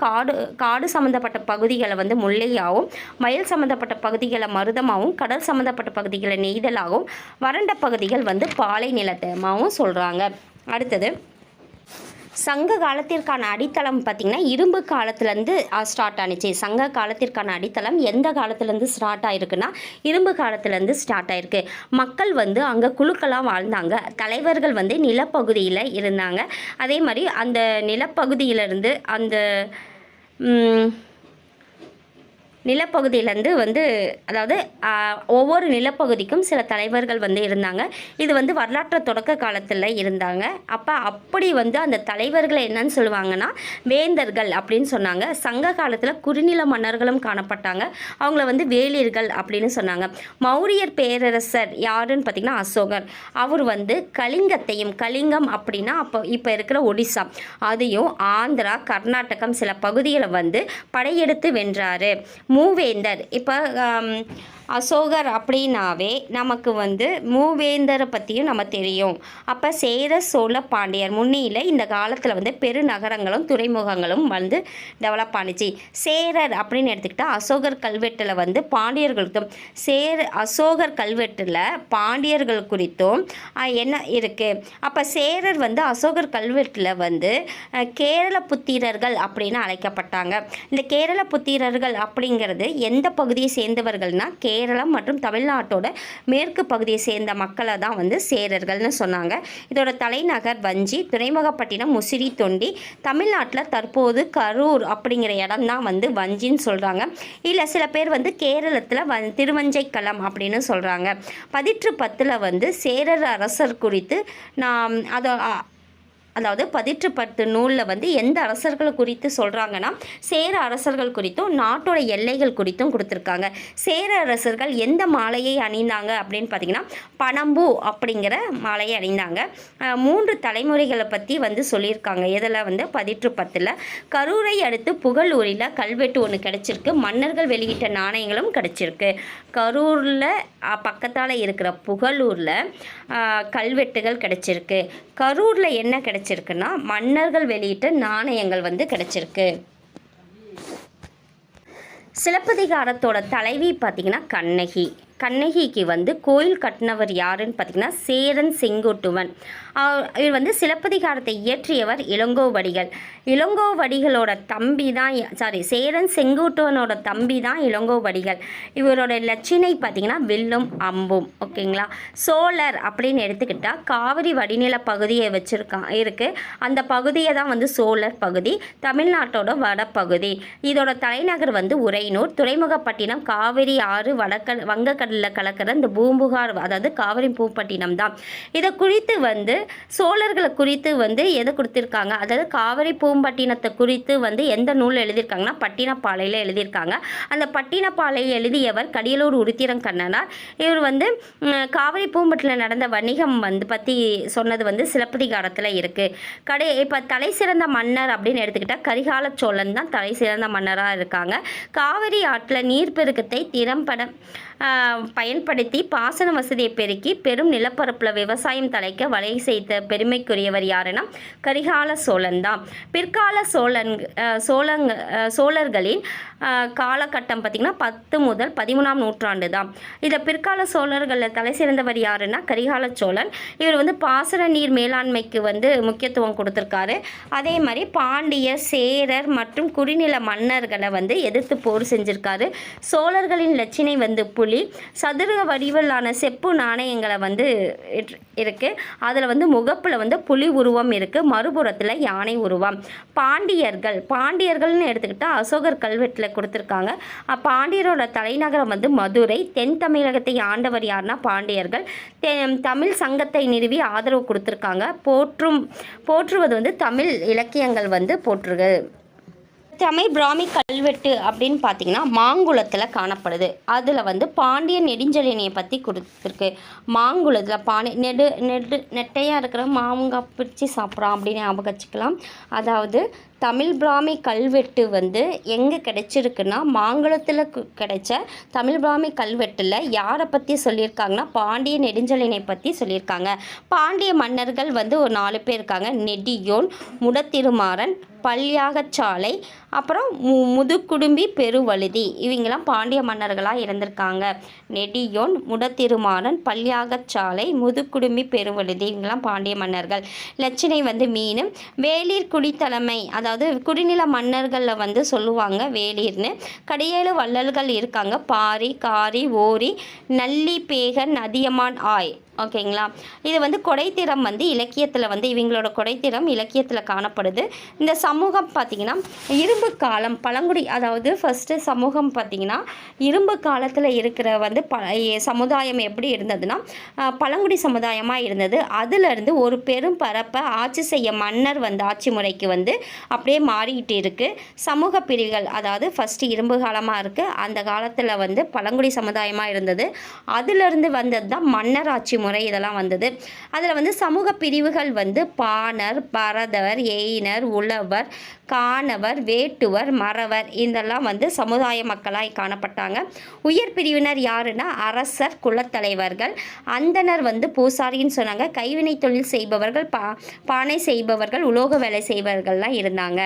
காடு சம்மந்தப்பட்ட பகுதிகளை வந்து முல்லையாகவும், வயல் சம்மந்தப்பட்ட பகுதிகளை மருதமாகவும், கடல் சம்மந்தப்பட்ட பகுதிகளை நெய்தலாகவும், வறண்ட பகுதிகள் வந்து பாலை நிலத்தமாகவும் சொல்கிறாங்க. அடுத்தது சங்க காலத்திற்கான அடித்தளம் பார்த்திங்கன்னா இரும்பு காலத்துலேருந்து ஸ்டார்ட் ஆனிச்சு. சங்க காலத்திற்கான அடித்தளம் எந்த காலத்துலேருந்து ஸ்டார்ட் ஆகிருக்குன்னா இரும்பு காலத்துலேருந்து ஸ்டார்ட் ஆகிருக்கு. மக்கள் வந்து அங்கே குழுக்களாக வாழ்ந்தாங்க. தலைவர்கள் வந்து நிலப்பகுதியில் இருந்தாங்க. அதே மாதிரி அந்த நிலப்பகுதியிலேருந்து அந்த நிலப்பகுதியிலேருந்து வந்து அதாவது ஒவ்வொரு நிலப்பகுதிக்கும் சில தலைவர்கள் வந்து இருந்தாங்க. இது வந்து வரலாற்று தொடக்க காலத்தில் இருந்தாங்க. அப்படி வந்து அந்த தலைவர்களை என்னன்னு சொல்லுவாங்கன்னா வேந்தர்கள் அப்படின்னு சொன்னாங்க. சங்க காலத்தில் குறுநில மன்னர்களும் காணப்பட்டாங்க. அவங்கள வந்து வேளிர்கள் அப்படின்னு சொன்னாங்க. மௌரியர் பேரரசர் யாருன்னு பார்த்திங்கன்னா அசோகர். அவர் வந்து கலிங்கம் அப்படின்னா இப்போ இருக்கிற ஒடிசா அதையும் ஆந்திரா கர்நாடகம் சில பகுதிகளை வந்து படையெடுத்து வென்றார். மூவேந்தர் இப்போ அசோகர் அப்படின்னாவே நமக்கு வந்து மூவேந்தரை பற்றியும் நம்ம தெரியும். அப்போ சேர சோழ பாண்டியர் முன்னியில் இந்த காலத்தில் வந்து பெருநகரங்களும் துறைமுகங்களும் வந்து டெவலப் ஆனிச்சு. சேரர் அப்படின்னு எடுத்துக்கிட்டால் அசோகர் கல்வெட்டில் வந்து பாண்டியர்களுக்கும் அசோகர் கல்வெட்டில் பாண்டியர்கள் குறித்தும் என்ன இருக்குது. அப்போ சேரர் வந்து அசோகர் கல்வெட்டில் வந்து கேரள புத்திரர்கள் அப்படின்னு அழைக்கப்பட்டாங்க. இந்த கேரள புத்திரர்கள் அப்படிங்கிறது எந்த பகுதியை சேர்ந்தவர்கள்னா கேரளம் மற்றும் தமிழ்நாட்டோட மேற்கு பகுதியை சேர்ந்த மக்களை தான் வந்து சேரர்கள்னு சொன்னாங்க. இதோட தலைநகர் வஞ்சி, துறைமுகப்பட்டினம் முசிறி தொண்டி. தமிழ்நாட்டில் தற்போது கரூர் அப்படிங்கிற இடம் தான் வந்து வஞ்சின்னு சொல்கிறாங்க. இல்லை சில பேர் வந்து கேரளத்தில் திருவஞ்சைக்களம் அப்படின்னு சொல்கிறாங்க. 1010 வந்து சேரர் அரசர் குறித்து அதாவது 1010 நூலில் வந்து எந்த அரசர்கள் குறித்து சொல்கிறாங்கன்னா சேர அரசர்கள் குறித்தும் நாட்டோட எல்லைகள் குறித்தும் கொடுத்துருக்காங்க. சேர அரசர்கள் எந்த மாலையை அணிந்தாங்க அப்படின்னு பார்த்திங்கன்னா பனம்பூ அப்படிங்கிற மாலையை அணிந்தாங்க. 3 தலைமுறைகளை பற்றி வந்து சொல்லியிருக்காங்க. இதில் வந்து 1010 கரூரை அடுத்து புகழூரில் கல்வெட்டு ஒன்று கிடச்சிருக்கு. மன்னர்கள் வெளியிட்ட நாணயங்களும் கிடச்சிருக்கு. கரூரில் பக்கத்தால் இருக்கிற புகழூரில் கல்வெட்டுகள் கிடச்சிருக்கு. கரூரில் என்ன கிடச்சிருக்குன்னா மன்னர்கள் வெளியிட்ட நாணயங்கள் வந்து கிடச்சிருக்கு. சிலப்பதிகாரத்தோட தலைவி பார்த்திங்கன்னா கண்ணகிக்கு வந்து கோயில் கட்டினவர் யாருன்னு பார்த்திங்கன்னா சேரன் செங்குட்டுவன். இவர் வந்து சிலப்பதிகாரத்தை இயற்றியவர் இளங்கோவடிகளோட தம்பி தான் சேரன் செங்குட்டுவனோட தம்பி தான் இளங்கோவடிகள். இவரோட லட்சணை பார்த்திங்கன்னா வில்லும் அம்பும். ஓகேங்களா. சோழர் அப்படின்னு எடுத்துக்கிட்டால் காவிரி வடிநில பகுதியை இருக்குது. அந்த பகுதியை தான் வந்து சோழர் பகுதி, தமிழ்நாட்டோட வடப்பகுதி. இதோட தலைநகர் வந்து உறையூர். துறைமுகப்பட்டினம் காவிரி ஆறு வங்கக்கடலில் கலக்கிற இந்த பூம்புகார் அதாவது காவிரி பூப்பட்டினம் தான். இதை குறித்து வந்து சோழர்களை குறித்து வந்து எதை கொடுத்துருக்காங்க, அதாவது காவிரி பூம்பட்டினத்தை குறித்து வந்து எந்த நூல் எழுதியிருக்காங்கன்னா பட்டினப்பாலையில் எழுதியிருக்காங்க. அந்த பட்டினப்பாலையை எழுதியவர் கடியலூர் உருத்திரங்கண்ணனார். இவர் வந்து காவிரி பூம்பட்டினம் நடந்த வணிகம் வந்து பற்றி சொன்னது வந்து சிலப்பதிகாரத்தில் இருக்குது. இப்போ தலை சிறந்த மன்னர் அப்படின்னு எடுத்துக்கிட்டால் கரிகால சோழன் தான் தலை சிறந்த மன்னராக இருக்காங்க. காவிரி ஆற்றில் நீர்ப்பெருக்கத்தை திறம்பட பயன்படுத்தி பாசன வசதியை பெருக்கி பெரும் நிலப்பரப்பில் விவசாயம் தலைக்க வலை செய்த பெருமைக்குரியவர் யாருன்னா கரிகால சோழன் தான். பிற்கால சோழர்களின் காலகட்டம் பார்த்திங்கன்னா 10 முதல் 13ஆம் நூற்றாண்டு தான். இதை பிற்கால சோழர்களில் தலை சிறந்தவர் யாருன்னா கரிகால சோழன். இவர் வந்து பாசன நீர் மேலாண்மைக்கு வந்து முக்கியத்துவம் கொடுத்துருக்காரு. அதே மாதிரி பாண்டியர், சேரர் மற்றும் குடிநில மன்னர்களை வந்து எதிர்த்து போர் செஞ்சுருக்காரு. சோழர்களின் லட்சணை வந்து புலி, சதுர வடிவிலான செப்பு நாணயங்களை வந்து இருக்குது. அதில் வந்து முகப்பில் வந்து புலி உருவம் இருக்குது, மறுபுறத்தில் யானை உருவம். பாண்டியர்கள்னு எடுத்துக்கிட்டால் அசோகர் கல்வெட்டில் கொடுத்துருக்காங்க. பாண்டியரோட தலைநகரம் வந்து மதுரை. தென் தமிழகத்தை ஆண்டவர் யாருன்னா பாண்டியர்கள். தமிழ் சங்கத்தை நிறுவி ஆதரவு கொடுத்துருக்காங்க. போற்றுவது வந்து தமிழ் இலக்கியங்கள் வந்து போற்றுக. தமிழ் பிராமி கல்வெட்டு அப்படின்னு பார்த்தீங்கன்னா மாங்குளத்தில் காணப்படுது. அதில் வந்து பாண்டிய நெடுஞ்செழியனை பற்றி கொடுத்துருக்கு. மாங்குளத்தில் நெட்டையாக இருக்கிற மாங்காய் பிரித்து சாப்பிட்றான் அப்படின்னு ஞாபகம் வச்சுக்கலாம். அதாவது தமிழ் பிராமி கல்வெட்டு வந்து எங்கே கிடைச்சிருக்குன்னா மாங்குளத்தில் கிடைச்ச தமிழ் பிராமி கல்வெட்டில் யாரை பற்றி சொல்லியிருக்காங்கன்னா பாண்டிய நெடுஞ்செழியனை பற்றி சொல்லியிருக்காங்க. பாண்டிய மன்னர்கள் வந்து ஒரு 4 பேர் இருக்காங்க. நெடியோன், முடத்திருமாறன், பல்யாகச்சாலை, அப்புறம் முதுகுடும்பி பெருவழுதி. இவங்கெல்லாம் பாண்டிய மன்னர்களாக இருந்திருக்காங்க. நெடியோன், முடத்திருமாறன், பல்யாகச்சாலை, முதுகுடும்பி பெருவழுதி இவங்கெல்லாம் பாண்டிய மன்னர்கள். லட்சணை வந்து மீன். வேளிர் குடித்தலைமை அதாவது குடிநில மன்னர்களில் வந்து சொல்லுவாங்க வேளிர்னு. கடையேழு வள்ளல்கள் இருக்காங்க. பாரி, காரி, ஓரி, நல்லி, பேகன், அதியமான், ஆய். ஓகேங்களா. இது வந்து கொடைத்திறம் வந்து இலக்கியத்தில் வந்து இவங்களோட கொடைத்திறம் இலக்கியத்தில் காணப்படுது. இந்த சமூகம் பார்த்திங்கன்னா இரும்பு காலம் பழங்குடி, அதாவது ஃபஸ்ட்டு சமூகம் பார்த்திங்கன்னா இரும்பு காலத்தில் இருக்கிற வந்து சமுதாயம் எப்படி இருந்ததுன்னா பழங்குடி சமுதாயமாக இருந்தது. அதிலிருந்து ஒரு பெரும் பரப்பை ஆட்சி செய்ய மன்னர் வந்து ஆட்சி முறைக்கு வந்து அப்படியே மாறிக்கிட்டு இருக்குது. சமூக பிரிவுகள், அதாவது ஃபஸ்ட்டு இரும்பு காலமாக இருக்குது, அந்த காலத்தில் வந்து பழங்குடி சமுதாயமாக இருந்தது. அதிலிருந்து வந்தது தான் மன்னர் ஆட்சி முறை இதெல்லாம் வந்தது. அதில் வந்து சமூக பிரிவுகள் வந்து பாணர், பரதவர், எயினர், உழவர், காணவர், வேட்டுவர், மறவர் இதெல்லாம் வந்து சமுதாய மக்களாய் காணப்பட்டாங்க. உயர் பிரிவினர் யாருன்னா அரசர், குலத்தலைவர்கள், அந்தனர் வந்து பூசாரின்னு சொன்னாங்க. கைவினை தொழில் செய்பவர்கள், பானை செய்பவர்கள், உலோக வேலை செய்பவர்கள்லாம் இருந்தாங்க.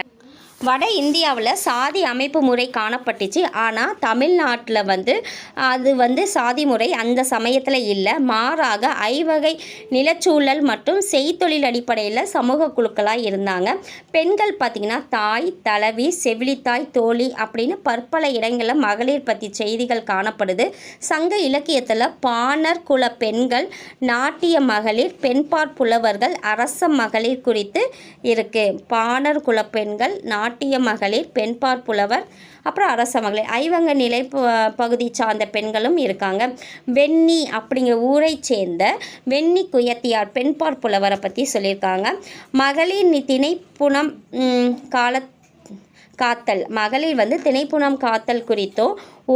வட இந்தியாவில் சாதி அமைப்பு முறை காணப்பட்டுச்சு. ஆனால் தமிழ்நாட்டில் வந்து அது வந்து சாதி முறை அந்த சமயத்தில் இல்லை. மாறாக ஐவகை நிலச்சூழல் மற்றும் செய்தொழில் அடிப்படையில் சமூக குழுக்களாக இருந்தாங்க. பெண்கள் பார்த்திங்கன்னா தாய், தலைவி, செவிலித்தாய், தோழி அப்படின்னு பற்பல இடங்களில் மகளிர் பற்றி செய்திகள் காணப்படுது. சங்க இலக்கியத்தில் பாணர் குல பெண்கள், நாட்டிய மகளிர், பெண்பார் புலவர்கள், அரச மகளிர் குறித்து இருக்குது. பாணர் குல பெண்கள், நாட்டிய மகளிர், பெண்பார் புலவர், அப்புறம் அரச மகளிர், ஐவங்க நிலை பகுதி சார்ந்த பெண்களும் இருக்காங்க. வெண்ணி அப்படிங்கிற ஊரை சேர்ந்த வெண்ணி குயத்தியார் பெண்பார் புலவரை பற்றி சொல்லியிருக்காங்க. மகளிர் திணைப்புணம் காத்தல், மகளிர் வந்து திணைப்புணம் காத்தல் குறித்தோ,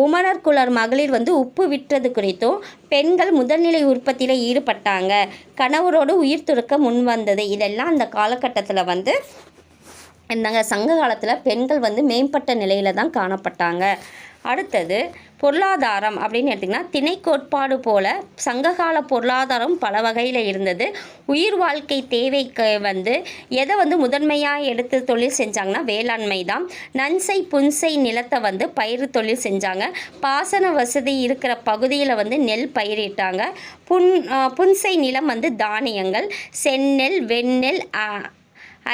உமனர் குலர் மகளிர் வந்து உப்பு விற்றது குறித்தோ பெண்கள் முதல்நிலை உற்பத்தியில் ஈடுபட்டாங்க. கணவரோடு உயிர் துறக்க முன் வந்தது. இதெல்லாம் அந்த காலகட்டத்தில் வந்து இருந்தாங்க. சங்க காலத்தில் பெண்கள் வந்து மேம்பட்ட நிலையில் தான் காணப்பட்டாங்க. அடுத்தது பொருளாதாரம் அப்படின்னு எடுத்திங்கன்னா திணை கோட்பாடு போல் சங்ககால பொருளாதாரம் பல வகையில் இருந்தது. உயிர் வாழ்க்கை தேவைக்கு வந்து எதை வந்து முதன்மையாக எடுத்து தொழில் செஞ்சாங்கன்னா வேளாண்மை தான். நன்சை புன்சை நிலத்தை வந்து பயிர் தொழில் செஞ்சாங்க. பாசன வசதி இருக்கிற பகுதியில் வந்து நெல் பயிரிட்டாங்க. புன்சை நிலம் வந்து தானியங்கள், செந்நெல், வெண்ணெல்,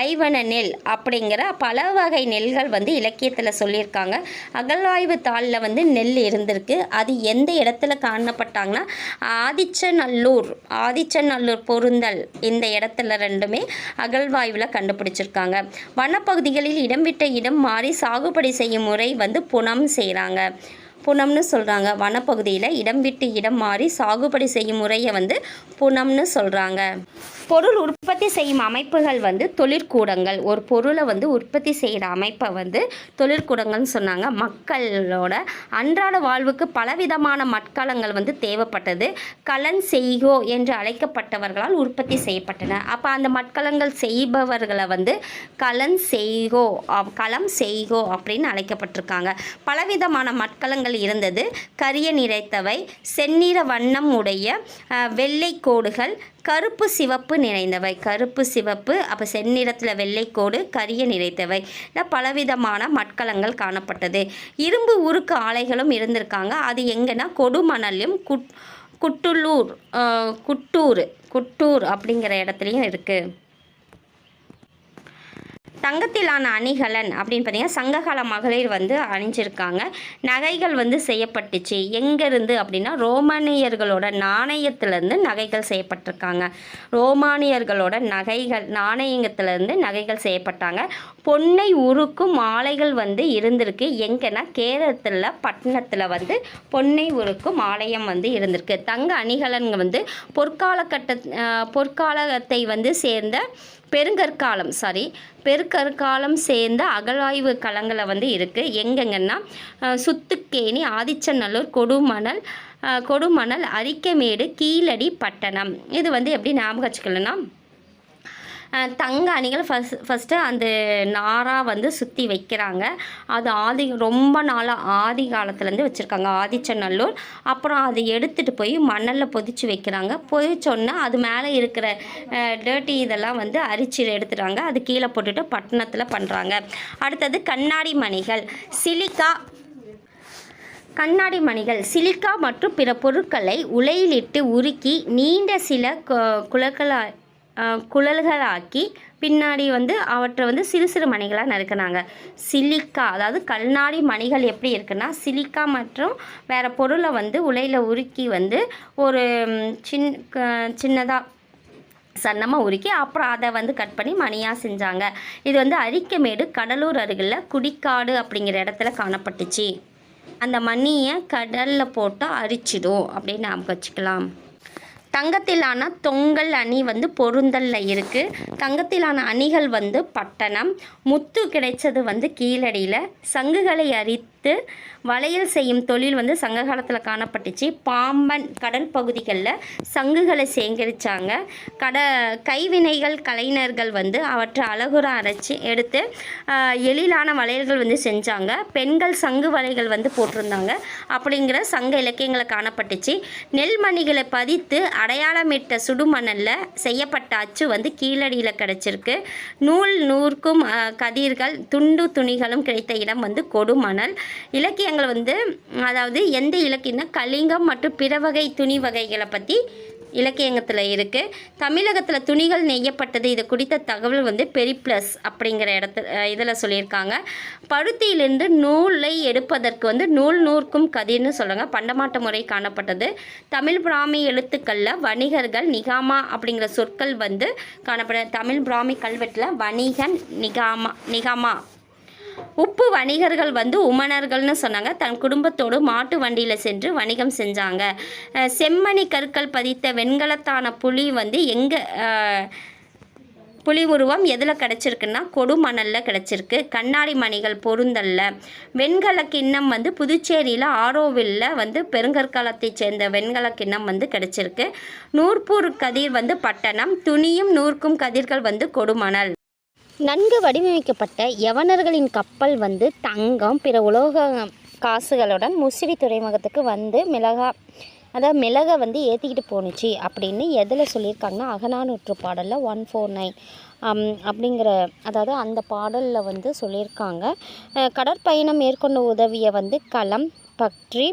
ஐவன நெல் அப்படிங்கிற பல வகை நெல்கள் வந்து இலக்கியத்தில் சொல்லியிருக்காங்க. அகழ்வாய்வு தாளில் வந்து நெல் இருந்திருக்கு. அது எந்த இடத்துல காணப்பட்டாங்கன்னா ஆதிச்சநல்லூர் பொருந்தல் இந்த இடத்துல ரெண்டுமே அகழ்வாய்வில் கண்டுபிடிச்சிருக்காங்க. வனப்பகுதிகளில் இடம் விட்ட இடம் மாறி சாகுபடி செய்யும் முறை வந்து புனம் செய்கிறாங்க. புனம்னு சொல்கிறாங்க. வனப்பகுதியில் இடம் விட்டு இடம் மாறி சாகுபடி செய்யும் முறையை வந்து புனம்னு சொல்கிறாங்க. பொருள் உற்பத்தி செய்யும் அமைப்புகள் வந்து தொழிற்கூடங்கள். ஒரு பொருளை வந்து உற்பத்தி செய்கிற அமைப்பை வந்து தொழிற்கூடங்கள்னு சொன்னாங்க. மக்களோட அன்றாட வாழ்வுக்கு பலவிதமான மட்கலங்கள் வந்து தேவைப்பட்டது. கலன் செய்கோ என்று அழைக்கப்பட்டவர்களால் உற்பத்தி செய்யப்பட்டன. அப்போ அந்த மட்கலங்கள் செய்பவர்களை வந்து களம் செய்கோ அப்படின்னு அழைக்கப்பட்டிருக்காங்க. பலவிதமான மட்கலங்கள் இருந்தது. கரிய நிறைத்தவை, செந்நிற வண்ணம் உடைய வெள்ளை கோடுகள், கருப்பு சிவப்பு நிறைந்தவை. கருப்பு சிவப்பு, அப்போ செந்நிறத்தில் வெள்ளைக்கோடு, கரிய நிறைத்தவை. பலவிதமான மட்கலங்கள் காணப்பட்டது. இரும்பு உருக்கு ஆலைகளும் இருந்திருக்காங்க. அது எங்கன்னா கொடுமணலும் குட்டூர் அப்படிங்கிற இடத்துலையும் இருக்குது. தங்கத்திலான அணிகலன் அப்படின்னு பார்த்தீங்கன்னா சங்ககால மகளிர் வந்து அணிஞ்சிருக்காங்க. நகைகள் வந்து செய்யப்பட்டுச்சு. எங்கேருந்து அப்படின்னா ரோமானியர்களோட நாணயத்திலேருந்து நகைகள் செய்யப்பட்டிருக்காங்க. ரோமானியர்களோட நாணயத்திலேருந்து நகைகள் செய்யப்பட்டாங்க. பொன்னை உருக்கும் ஆலைகள் வந்து இருந்திருக்கு. எங்கன்னா கேரளத்தில் பட்டணத்தில் வந்து பொன்னை உருக்கும் ஆலயம் வந்து இருந்திருக்கு. தங்க அணிகலன்கள் வந்து பொற்காலத்தை வந்து சேர்ந்த பெருங்கற்காலம் சேர்ந்த அகழாய்வு களங்களை வந்து இருக்குது. எங்கெங்கன்னா சுத்துக்கேணி, ஆதிச்சநல்லூர், கொடுமணல், அரிக்கமேடு, கீழடி, பட்டணம். இது வந்து எப்படி ஞாபகம் வச்சுக்கலன்னா தங்க அணிகள் ஃபஸ்ட்டு அந்த நாராக வந்து சுற்றி வைக்கிறாங்க. அது ரொம்ப நாளாக ஆதி காலத்துலேருந்து வச்சுருக்காங்க. ஆதிச்சநல்லூர். அப்புறம் அதை எடுத்துகிட்டு போய் மணலில் பொதிச்சு வைக்கிறாங்க. பொதிச்சோன்னா அது மேலே இருக்கிற டர்ட்டி இதெல்லாம் வந்து அரிச்சு எடுத்துட்டாங்க. அது கீழே போட்டுட்டு பட்டணத்தில் பண்ணுறாங்க. அடுத்தது கண்ணாடி மணிகள், சிலிக்கா மற்றும் பிற பொருட்களை உலையிலிட்டு உருக்கி நீண்ட சில குழல்களாக்கி பின்னாடி வந்து அவற்றை வந்து சிறு சிறு மணிகளாக நறுக்கினாங்க. சிலிக்கா, அதாவது கல்நாடி மணிகள் எப்படி இருக்குன்னா, சிலிக்கா மற்றும் வேறு பொருளை வந்து உலையில் உருக்கி வந்து ஒரு சின்னதாக சன்னமாக உருக்கி அப்புறம் அதை வந்து கட் பண்ணி மணியாக செஞ்சாங்க. இது வந்து அரிக்கமேடு கடலூர் அருகில் குடிக்காடு அப்படிங்கிற இடத்துல காணப்பட்டுச்சு. அந்த மணியை கடலில் போட்டு அரிச்சிடும் அப்படின்னு ஞாபகம் வச்சுக்கலாம். தங்கத்திலான தொங்கல் அணி வந்து பொருந்தலில் இருக்குது. தங்கத்திலான அணிகள் வந்து பட்டணம். முத்து கிடைச்சது வந்து கீழடியில். சங்குகளை அரித்து வளையல் செய்யும் தொழில் வந்து சங்க காலத்தில் காணப்பட்டுச்சு. பாம்பன் கடல் பகுதிகளில் சங்குகளை சேகரித்தாங்க. கைவினைகள் கலைஞர்கள் வந்து அவற்றை அழகுற அரைச்சி எடுத்து எழிலான வளையல்கள் வந்து செஞ்சாங்க. பெண்கள் சங்கு வளைகள் வந்து போட்டிருந்தாங்க அப்படிங்கிற சங்க இலக்கியங்களை காணப்பட்டுச்சு. நெல்மணிகளை பதித்து அடையாளமிட்ட சுடுமணலில் செய்யப்பட்ட அச்சு வந்து கீழடியில் கிடச்சிருக்கு. நூற்கும் கதிர்கள் துண்டு துணிகளும் கிடைத்த இடம் வந்து கொடுமணல். இலக்கியங்கள் வந்து அதாவது எந்த இலக்கியம்னா கலிங்கம் மற்றும் பிற வகை துணி வகைகளை பற்றி இலக்கியத்தில் இருக்குது. தமிழகத்தில் துணிகள் நெய்யப்பட்டது இதை குறித்த தகவல் வந்து பெரிப்ளஸ் அப்படிங்கிற இதில் சொல்லியிருக்காங்க. பருத்தியிலிருந்து நூலை எடுப்பதற்கு வந்து நூற்கும் கதிர்னு சொல்கிறாங்க. பண்டமாட்ட முறை காணப்பட்டது. தமிழ் பிராமி எழுத்துக்களில் வணிகர்கள் நிகாமா அப்படிங்கிற சொற்கள் வந்து காணப்பட. தமிழ் பிராமி கல்வெட்டில் வணிகன் நிகாமா. உப்பு வணிகர்கள் வந்து உமணர்கள்னு சொன்னாங்க. தன் குடும்பத்தோடு மாட்டு வண்டியில் சென்று வணிகம் செஞ்சாங்க. செம்மணி கற்கள் பதித்த வெண்கலத்தான புலி வந்து புலி உருவம் எதில் கிடச்சிருக்குன்னா கொடுமணலில் கிடச்சிருக்கு. கண்ணாடி மணிகள் பொருந்தல்ல. வெண்கல கிண்ணம் வந்து புதுச்சேரியில் ஆரோவில்ல வந்து பெருங்கற்காலத்தை சேர்ந்த வெண்கல கிண்ணம் வந்து கிடச்சிருக்கு. நூற்பூர் கதிர் வந்து பட்டணம். துணியும் நூற்கும் கதிர்கள் வந்து கொடுமணல். நன்கு வடிவமைக்கப்பட்ட யவனர்களின் கப்பல் வந்து தங்கம் பிற உலோக காசுகளுடன் முசிறி துறைமுகத்துக்கு வந்து மிளகை வந்து ஏற்றிக்கிட்டு போணுச்சு அப்படின்னு எதில் சொல்லியிருக்காங்கன்னா அகநானூற்று பாடலில் 149 அப்படிங்கிற அதாவது அந்த பாடலில் வந்து சொல்லியிருக்காங்க. கடற்பயணம் மேற்கொண்ட உதவிய வந்து களம் பற்றி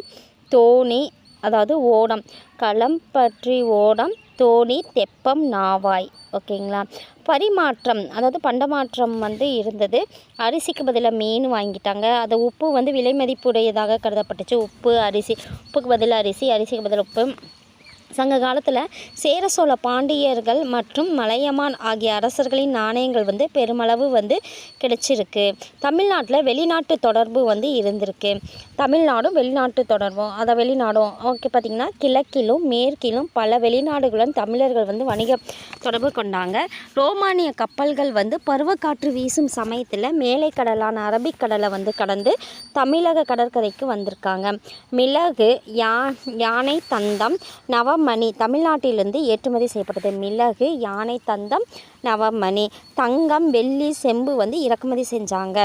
தோணி, அதாவது ஓடம், களம் பற்றி ஓடம், தோணி, தெப்பம், நாவாய். ஓகேங்களா. பரிமாற்றம், அதாவது பண்டமாற்றம் வந்து இருந்தது. அரிசிக்கு பதிலாக மீன் வாங்கிட்டாங்க. அது உப்பு வந்து விலை மதிப்புடையதாக கருதப்பட்டுச்சு. உப்புக்கு பதிலாக அரிசிக்கு பதிலாக உப்பு. சங்க காலத்தில் சேர சோழ பாண்டியர்கள் மற்றும் மலையமான் ஆகிய அரசர்களின் நாணயங்கள் வந்து பெருமளவு வந்து கிடைச்சிருக்கு. தமிழ்நாட்டில் வெளிநாட்டு தொடர்பு வந்து இருந்திருக்கு. தமிழ்நாடும் வெளிநாட்டு தொடர்பும் வெளிநாடும் பார்த்திங்கன்னா கிழக்கிலும் மேற்கிலும் பல வெளிநாடுகளுடன் தமிழர்கள் வந்து வணிக தொடர்பு கொண்டாங்க. ரோமானிய கப்பல்கள் வந்து பருவக்காற்று வீசும் சமயத்தில் மேலை கடலான அரபிக்கடலை வந்து கடந்து தமிழக கடற்கரைக்கு வந்திருக்காங்க. மிளகு, யானை தந்தம், நவமணி தமிழ்நாட்டிலிருந்து ஏற்றுமதி செய்யப்பட்டது. மிளகு, யானை தந்தம், நவமணி, தங்கம், வெள்ளி, செம்பு வந்து இறக்குமதி செஞ்சாங்க.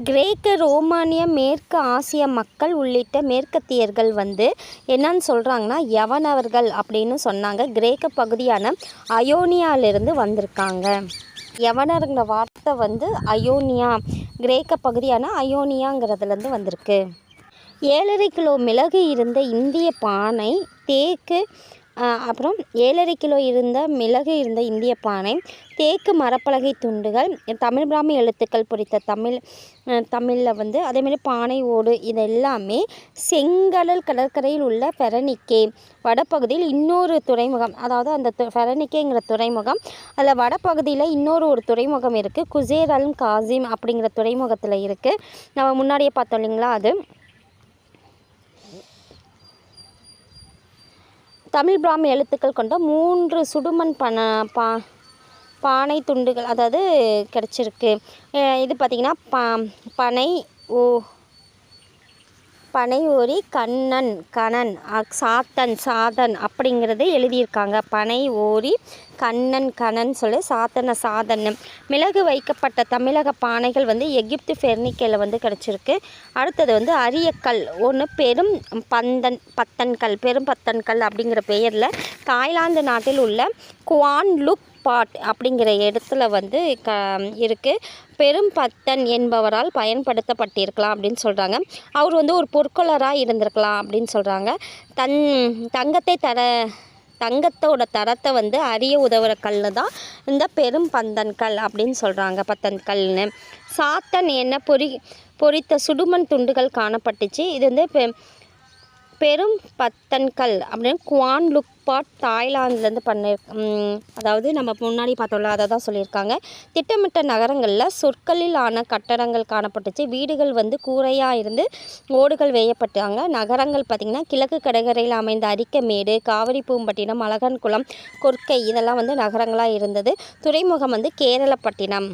கிரேக்க, ரோமானிய, மேற்கு ஆசிய மக்கள் உள்ளிட்ட மேற்கத்தியர்கள் வந்து என்னன்னு சொல்கிறாங்கன்னா யவனவர்கள் அப்படின்னு சொன்னாங்க. கிரேக்க பகுதியான அயோனியாவிலிருந்து வந்திருக்காங்க. யவனருங்கிற வார்த்தை வந்து அயோனியா, கிரேக்க பகுதியான அயோனியாங்கிறதுலேருந்து வந்திருக்கு. 7.5 கிலோ மிளகு இருந்த இந்திய பானை தேக்கு, அப்புறம் 7.5 கிலோ மிளகு இருந்த இந்திய பானை, தேக்கு மரப்பலகை துண்டுகள், தமிழ் பிராமி எழுத்துக்கள் பொறித்த தமிழில் வந்து அதேமாதிரி பானை ஓடு, இது எல்லாமே செங்கடல் கடற்கரையில் உள்ள பெரனிக்கே வடப்பகுதியில் இன்னொரு துறைமுகம், அதாவது அந்த பெரனிக்கேங்கிற துறைமுகம், அதில் வடப்பகுதியில் ஒரு துறைமுகம் இருக்குது. குசேர் அல் காசிம் அப்படிங்கிற துறைமுகத்தில் இருக்குது. நம்ம முன்னாடியே பார்த்தோம் இல்லைங்களா. அது தமிழ் பிராமி எழுத்துக்கள் கொண்ட 3 சுடுமண் பானை துண்டுகள் அதாவது கிடச்சிருக்கு. இது பார்த்திங்கன்னா பனை ஓரி, கணன், சாதன் அப்படிங்கிறது எழுதியிருக்காங்க. பனை ஓரி, கணன் சொல்லி சாதன். மிளகு வைக்கப்பட்ட தமிழக பானைகள் வந்து எகிப்து ஃபெர்னிக்கேல வந்து கிடச்சிருக்கு. அடுத்தது வந்து அரியக்கல் ஒன்று, பெரும் பத்தன்கல் அப்படிங்கிற பெயரில் தாய்லாந்து நாட்டில் உள்ள குவான் லுக் பாட் அப்படிங்கிற இடத்துல வந்து இருக்குது. பெரும் பத்தன் என்பவரால் பயன்படுத்தப்பட்டிருக்கலாம் அப்படின்னு சொல்கிறாங்க. அவர் வந்து ஒரு பொற்கொள்ளராக இருந்திருக்கலாம் அப்படின்னு சொல்கிறாங்க. தங்கத்தை தங்கத்தோட தரத்தை வந்து அறிய உதவுற கல் தான் இந்த பெரும் பந்தன்கல் அப்படின்னு சொல்கிறாங்க. பத்தன்கல்னு சாத்தன் எண்ணெய் பொறித்த சுடுமண் துண்டுகள் காணப்பட்டுச்சு. இது வந்து பெரும் பத்தன்கல் அப்படின்னு குவான் லுக்பாட் தாய்லாந்துலேருந்து அதாவது நம்ம முன்னாடி பார்த்தோம்ல அதை தான் சொல்லியிருக்காங்க. திட்டமிட்ட நகரங்களில் சொற்களில் ஆன கட்டடங்கள் காணப்பட்டுச்சு. வீடுகள் வந்து கூரையாக இருந்து ஓடுகள் வேயப்பட்டாங்க. நகரங்கள் பார்த்திங்கன்னா கிழக்கு கடற்கரையில் அமைந்த அரிக்கமேடு, காவிரி பூம்பட்டினம், அழகன்குளம், கொர்க்கை இதெல்லாம் வந்து நகரங்களாக இருந்தது. துறைமுகம் வந்து கேரளப்பட்டினம்.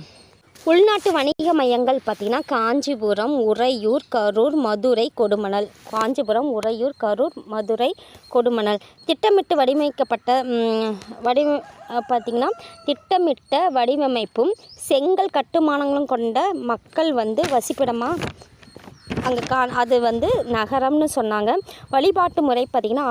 உள்நாட்டு வணிக மையங்கள் பார்த்திங்கன்னா காஞ்சிபுரம், உறையூர், கரூர், மதுரை, கொடுமணல். காஞ்சிபுரம், உறையூர், கரூர், மதுரை, கொடுமணல். திட்டமிட்டு திட்டமிட்ட வடிவமைப்பும் செங்கல் கட்டுமானங்களும் கொண்ட மக்கள் வந்து வசிப்பிடமாக அங்கே அது வந்து நகரம்னு சொன்னாங்க. வழிபாட்டு முறை பார்த்திங்கன்னா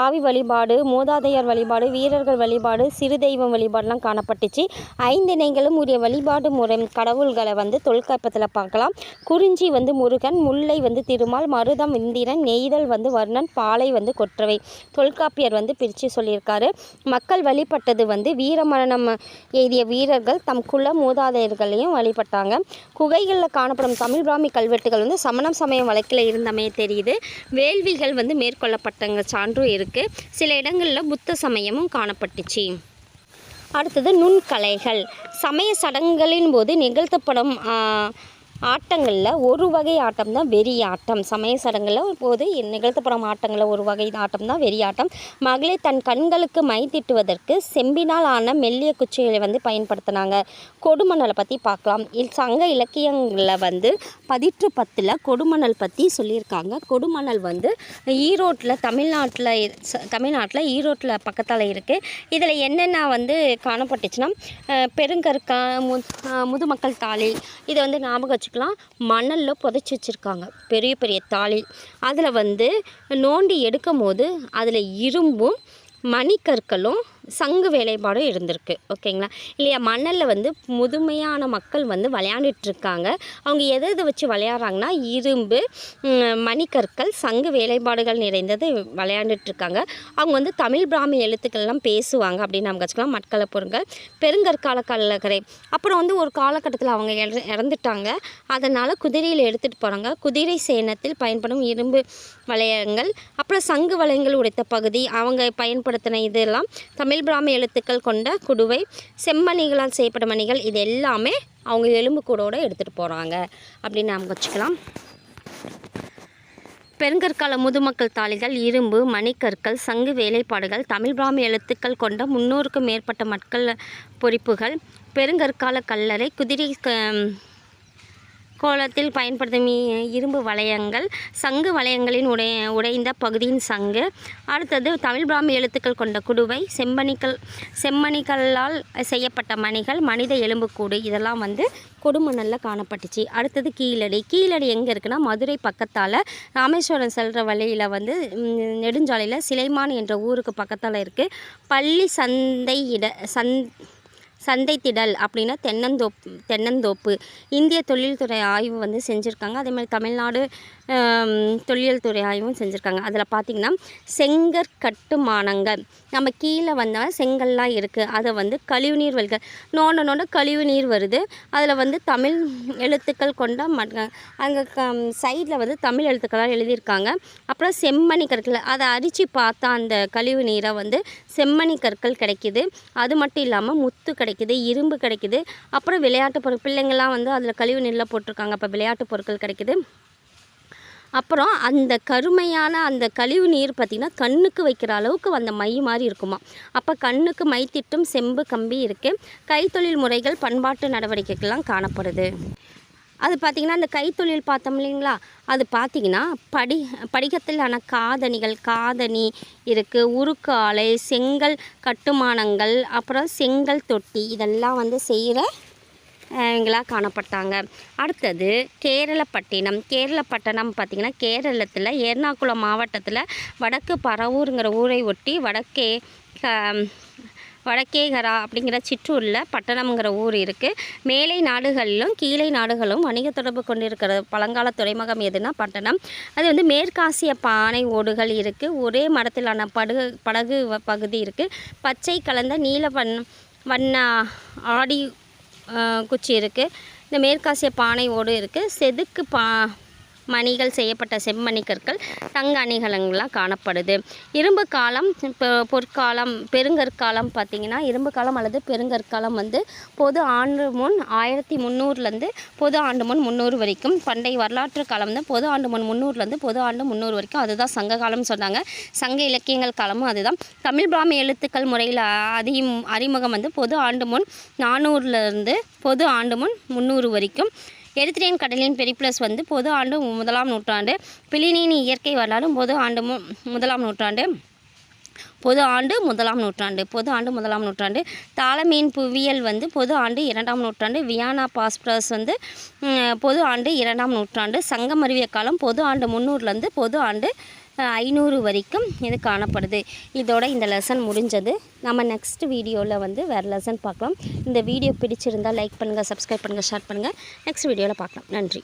ஆவி வழிபாடு, மூதாதையர் வழிபாடு, வீரர்கள் வழிபாடு, சிறு தெய்வம் வழிபாடுலாம் காணப்பட்டுச்சு. 5 இணைகளும் உரிய வழிபாடு முறை கடவுள்களை வந்து தொல்காப்பியத்தில் பார்க்கலாம். குறிஞ்சி வந்து முருகன், முல்லை வந்து திருமால், மருதம் இந்திரன், நெய்தல் வந்து வர்ணன், பாலை வந்து கொற்றவை. தொல்காப்பியர் வந்து பிரித்து சொல்லியிருக்காரு. மக்கள் வழிபட்டது வந்து வீரமரணம் எய்திய வீரர்கள் தம் குல மூதாதையர்களையும் வழிபட்டாங்க. குகைகளில் காணப்படும் தமிழ் பிராமி கல்வெட்டுகள் வந்து சமணம் சமயம் வழக்கில் இருந்தமே தெரியுது. வேள்விகள் வந்து மேற்கொள்ளப்பட்டங்க சான்றும் இருக்குது. சில இடங்களில் புத்த சமயமும் காணப்பட்டுச்சு. அடுத்தது நுண்கலைகள். சமய சடங்குகளின் போது நிகழ்த்தப்படும் ஆட்டங்களில் ஒரு வகை ஆட்டம் தான் வெறியாட்டம். சமய சடங்குகளில் போது நிகழ்த்தப்படும் ஆட்டங்களில் ஒரு வகை ஆட்டம் தான் வெறியாட்டம். மகளிர் தன் கண்களுக்கு மை தீட்டுவதற்கு செம்பினால் ஆன மெல்லிய குச்சிகளை வந்து பயன்படுத்தினாங்க. கொடுமணலை பற்றி பார்க்கலாம். சங்க இலக்கியங்களில் வந்து 10 கொடுமணல் பற்றி சொல்லியிருக்காங்க. கொடுமணல் வந்து ஈரோட்டில் தமிழ்நாட்டில் ஈரோட்டில் பக்கத்தால் இருக்குது. இதில் என்னென்ன வந்து காணப்பட்டுச்சுன்னா பெருங்கற்கா, முதுமக்கள் தாலி இதை வந்து ஞாபகம் வச்சு மணலில் புதைச்சி வச்சுருக்காங்க. பெரிய பெரிய தாலி அதில் வந்து நோண்டி எடுக்கும் போது அதில் இரும்பும் மணிக்கற்களும் சங்கு வேலைப்பாடும் இருந்திருக்கு. ஓகேங்களா இல்லையா? மணலில் வந்து முதுமையான மக்கள் வந்து விளையாண்டுட்ருக்காங்க. அவங்க எதை வச்சு விளையாடுறாங்கன்னா இரும்பு, மணிக்கற்கள், சங்கு வேலைப்பாடுகள் நிறைந்தது விளையாண்டுட்ருக்காங்க. அவங்க வந்து தமிழ் பிராமி எழுத்துக்கள்லாம் பேசுவாங்க அப்படின்னு நம்ம வச்சுக்கலாம். மட்கள பொருட்கள் பெருங்கற்கால கல்லறை. அப்புறம் வந்து ஒரு காலகட்டத்தில் அவங்க இறந்துட்டாங்க. அதனால் குதிரையில் எடுத்துகிட்டு போகிறாங்க. குதிரை சேனத்தில் பயன்படும் இரும்பு வளையங்கள், அப்புறம் சங்கு வளையங்கள் உடைத்த பகுதி, அவங்க பயன்படுத்தின இதெல்லாம் தமிழ் பிராமி எழுத்துக்கள் கொண்ட குடுவை, செம்மணிகளால் செய்யப்பட்ட மணிகள், இது எல்லாமே அவங்க எலும்புக்கூடோடு எடுத்துகிட்டு போகிறாங்க அப்படின்னு நாம் வச்சுக்கலாம். பெருங்கற்கால முதுமக்கள் தாளிகள், இரும்பு, மணிக்கற்கள், சங்கு வேலைப்பாடுகள், தமிழ் பிராமி எழுத்துக்கள் கொண்ட 300க்கும் மேற்பட்ட மட்கள் பொறிப்புகள், பெருங்கற்கால கல்லறை, குதிரை கோலத்தில் பயன்படுத்தும் இரும்பு வளையங்கள், சங்கு வளையங்களின் உடைந்த பகுதியின் சங்கு. அடுத்தது தமிழ் பிராமி எழுத்துக்கள் கொண்ட குடுவை, செம்மணிகளால் செய்யப்பட்ட மணிகள், மனித எலும்புக்கூடு இதெல்லாம் வந்து கொடுமணலில் காணப்பட்டுச்சு. அடுத்தது கீழடி. கீழடி எங்கே இருக்குன்னா மதுரை பக்கத்தால் ராமேஸ்வரம் செல்கிற வழியில் வந்து நெடுஞ்சாலையில் சிலைமான் என்ற ஊருக்கு பக்கத்தால் இருக்குது. பள்ளி சந்தைத்திடல் அப்படின்னா தென்னந்தோப்பு. இந்திய தொழில்துறை ஆய்வு வந்து செஞ்சுருக்காங்க. அதேமாதிரி தமிழ்நாடு தொழில் துறை ஆய்வும் செஞ்சுருக்காங்க. அதில் பார்த்திங்கன்னா செங்கற்கட்டுமானங்கள், நம்ம கீழே வந்தால் செங்கல்லாம் இருக்குது, அதை வந்து கழிவுநீர் வழிகள் நோண்ட கழிவுநீர் வருது. அதில் வந்து தமிழ் எழுத்துக்கள் கொண்ட அங்கே சைடில் வந்து தமிழ் எழுத்துக்களால் எழுதியிருக்காங்க. அப்புறம் செம்மணி கற்கள், அதை அரித்து பார்த்தா அந்த கழிவு நீரை வந்து செம்மணி கற்கள் கிடைக்கிது. அது மட்டும் இல்லாமல் முத்து கிடைக்கிது, இரும்பு கிடைக்கிது. அப்புறம் விளையாட்டு பொருள், பிள்ளைங்கள்லாம் வந்து அதில் கழிவு நீரில் போட்டிருக்காங்க, அப்போ விளையாட்டு பொருட்கள் கிடைக்கிது. அப்புறம் அந்த கருமையான அந்த கழிவு நீர் பார்த்திங்கன்னா கண்ணுக்கு வைக்கிற அளவுக்கு அந்த மை மாதிரி இருக்குமா. அப்போ கண்ணுக்கு மை திட்டும் செம்பு கம்பி இருக்குது. கைத்தொழில் முறைகள், பண்பாட்டு நடவடிக்கைகள்லாம் காணப்படுது. அது பார்த்திங்கன்னா அந்த கைத்தொழில் பார்த்தோம் இல்லைங்களா, அது பார்த்திங்கன்னா படிகத்திலான காதணி இருக்குது, உருக்கு ஆலை, செங்கல் கட்டுமானங்கள், அப்புறம் செங்கல் தொட்டி இதெல்லாம் வந்து செய்கிற இவங்களாக காணப்பட்டாங்க. அடுத்தது கேரளப்பட்டினம் பார்த்திங்கன்னா கேரளத்தில் எர்ணாகுளம் மாவட்டத்தில் வடக்கு பரவூருங்கிற ஊரை ஒட்டி வடக்கே வடக்கேகரா அப்படிங்கிற சிற்றூரில் பட்டணம்ங்கிற ஊர் இருக்குது. மேலை நாடுகளிலும் கீழை நாடுகளும் வணிக தொடர்பு கொண்டிருக்கிற பழங்கால துறைமுகம் எதுனா பட்டணம். அது வந்து மேற்காசிய பானை ஓடுகள் இருக்குது. ஒரே மரத்திலான படகு பகுதி இருக்குது. பச்சை கலந்த நீல வண்ண ஆடி குச்சி இருக்குது. இந்த மேற்காசிய பானை ஓடு இருக்குது. செதுக்கு மணிகள் செய்யப்பட்ட செம்மணி கற்கள் தங்க அணிகலங்களாக காணப்படுது. இரும்பு காலம் பொற்காலம் பெருங்கற்காலம் பார்த்திங்கன்னா இரும்பு காலம் அல்லது பெருங்கற்காலம் வந்து பொது ஆண்டு முன் 1300 பொது ஆண்டு முன் 300 வரைக்கும். பண்டைய வரலாற்று காலம் வந்து பொது ஆண்டு முன் 300 பொது ஆண்டு 300 வரைக்கும். அதுதான் சங்க காலம்னு சொன்னாங்க. சங்க இலக்கியங்கள் காலமும் அதுதான். தமிழ் பிராமி எழுத்துக்கள் முறையில் அறிமுகம் வந்து பொது ஆண்டு முன் 400 பொது ஆண்டு முன் 300 வரைக்கும். எரித்திரேன் கடலின் பெரிப்ளஸ் வந்து பொது ஆண்டு 1ஆம் நூற்றாண்டு. பிளினியின் இயற்கை வரலாறு பொது ஆண்டு 1ஆம் நூற்றாண்டு. பொது ஆண்டு 1ஆம் நூற்றாண்டு. தாளமீன் புவியியல் வந்து பொது ஆண்டு 2ஆம் நூற்றாண்டு. வியானா பாஸ்பரஸ் வந்து பொது ஆண்டு 2ஆம் நூற்றாண்டு. சங்கம் அறிவிய காலம் பொது ஆண்டு 300 பொது ஆண்டு 500 வரைக்கும் இது காணப்படுது. இதோட இந்த லெசன் முடிஞ்சது. நம்ம நெக்ஸ்ட் வீடியோவில் வந்து வேறு லெசன் பார்க்கலாம். இந்த வீடியோ பிடிச்சிருந்தால் லைக் பண்ணுங்கள், சப்ஸ்கிரைப் பண்ணுங்கள், ஷேர் பண்ணுங்கள். நெக்ஸ்ட் வீடியோவில் பார்க்கலாம். நன்றி.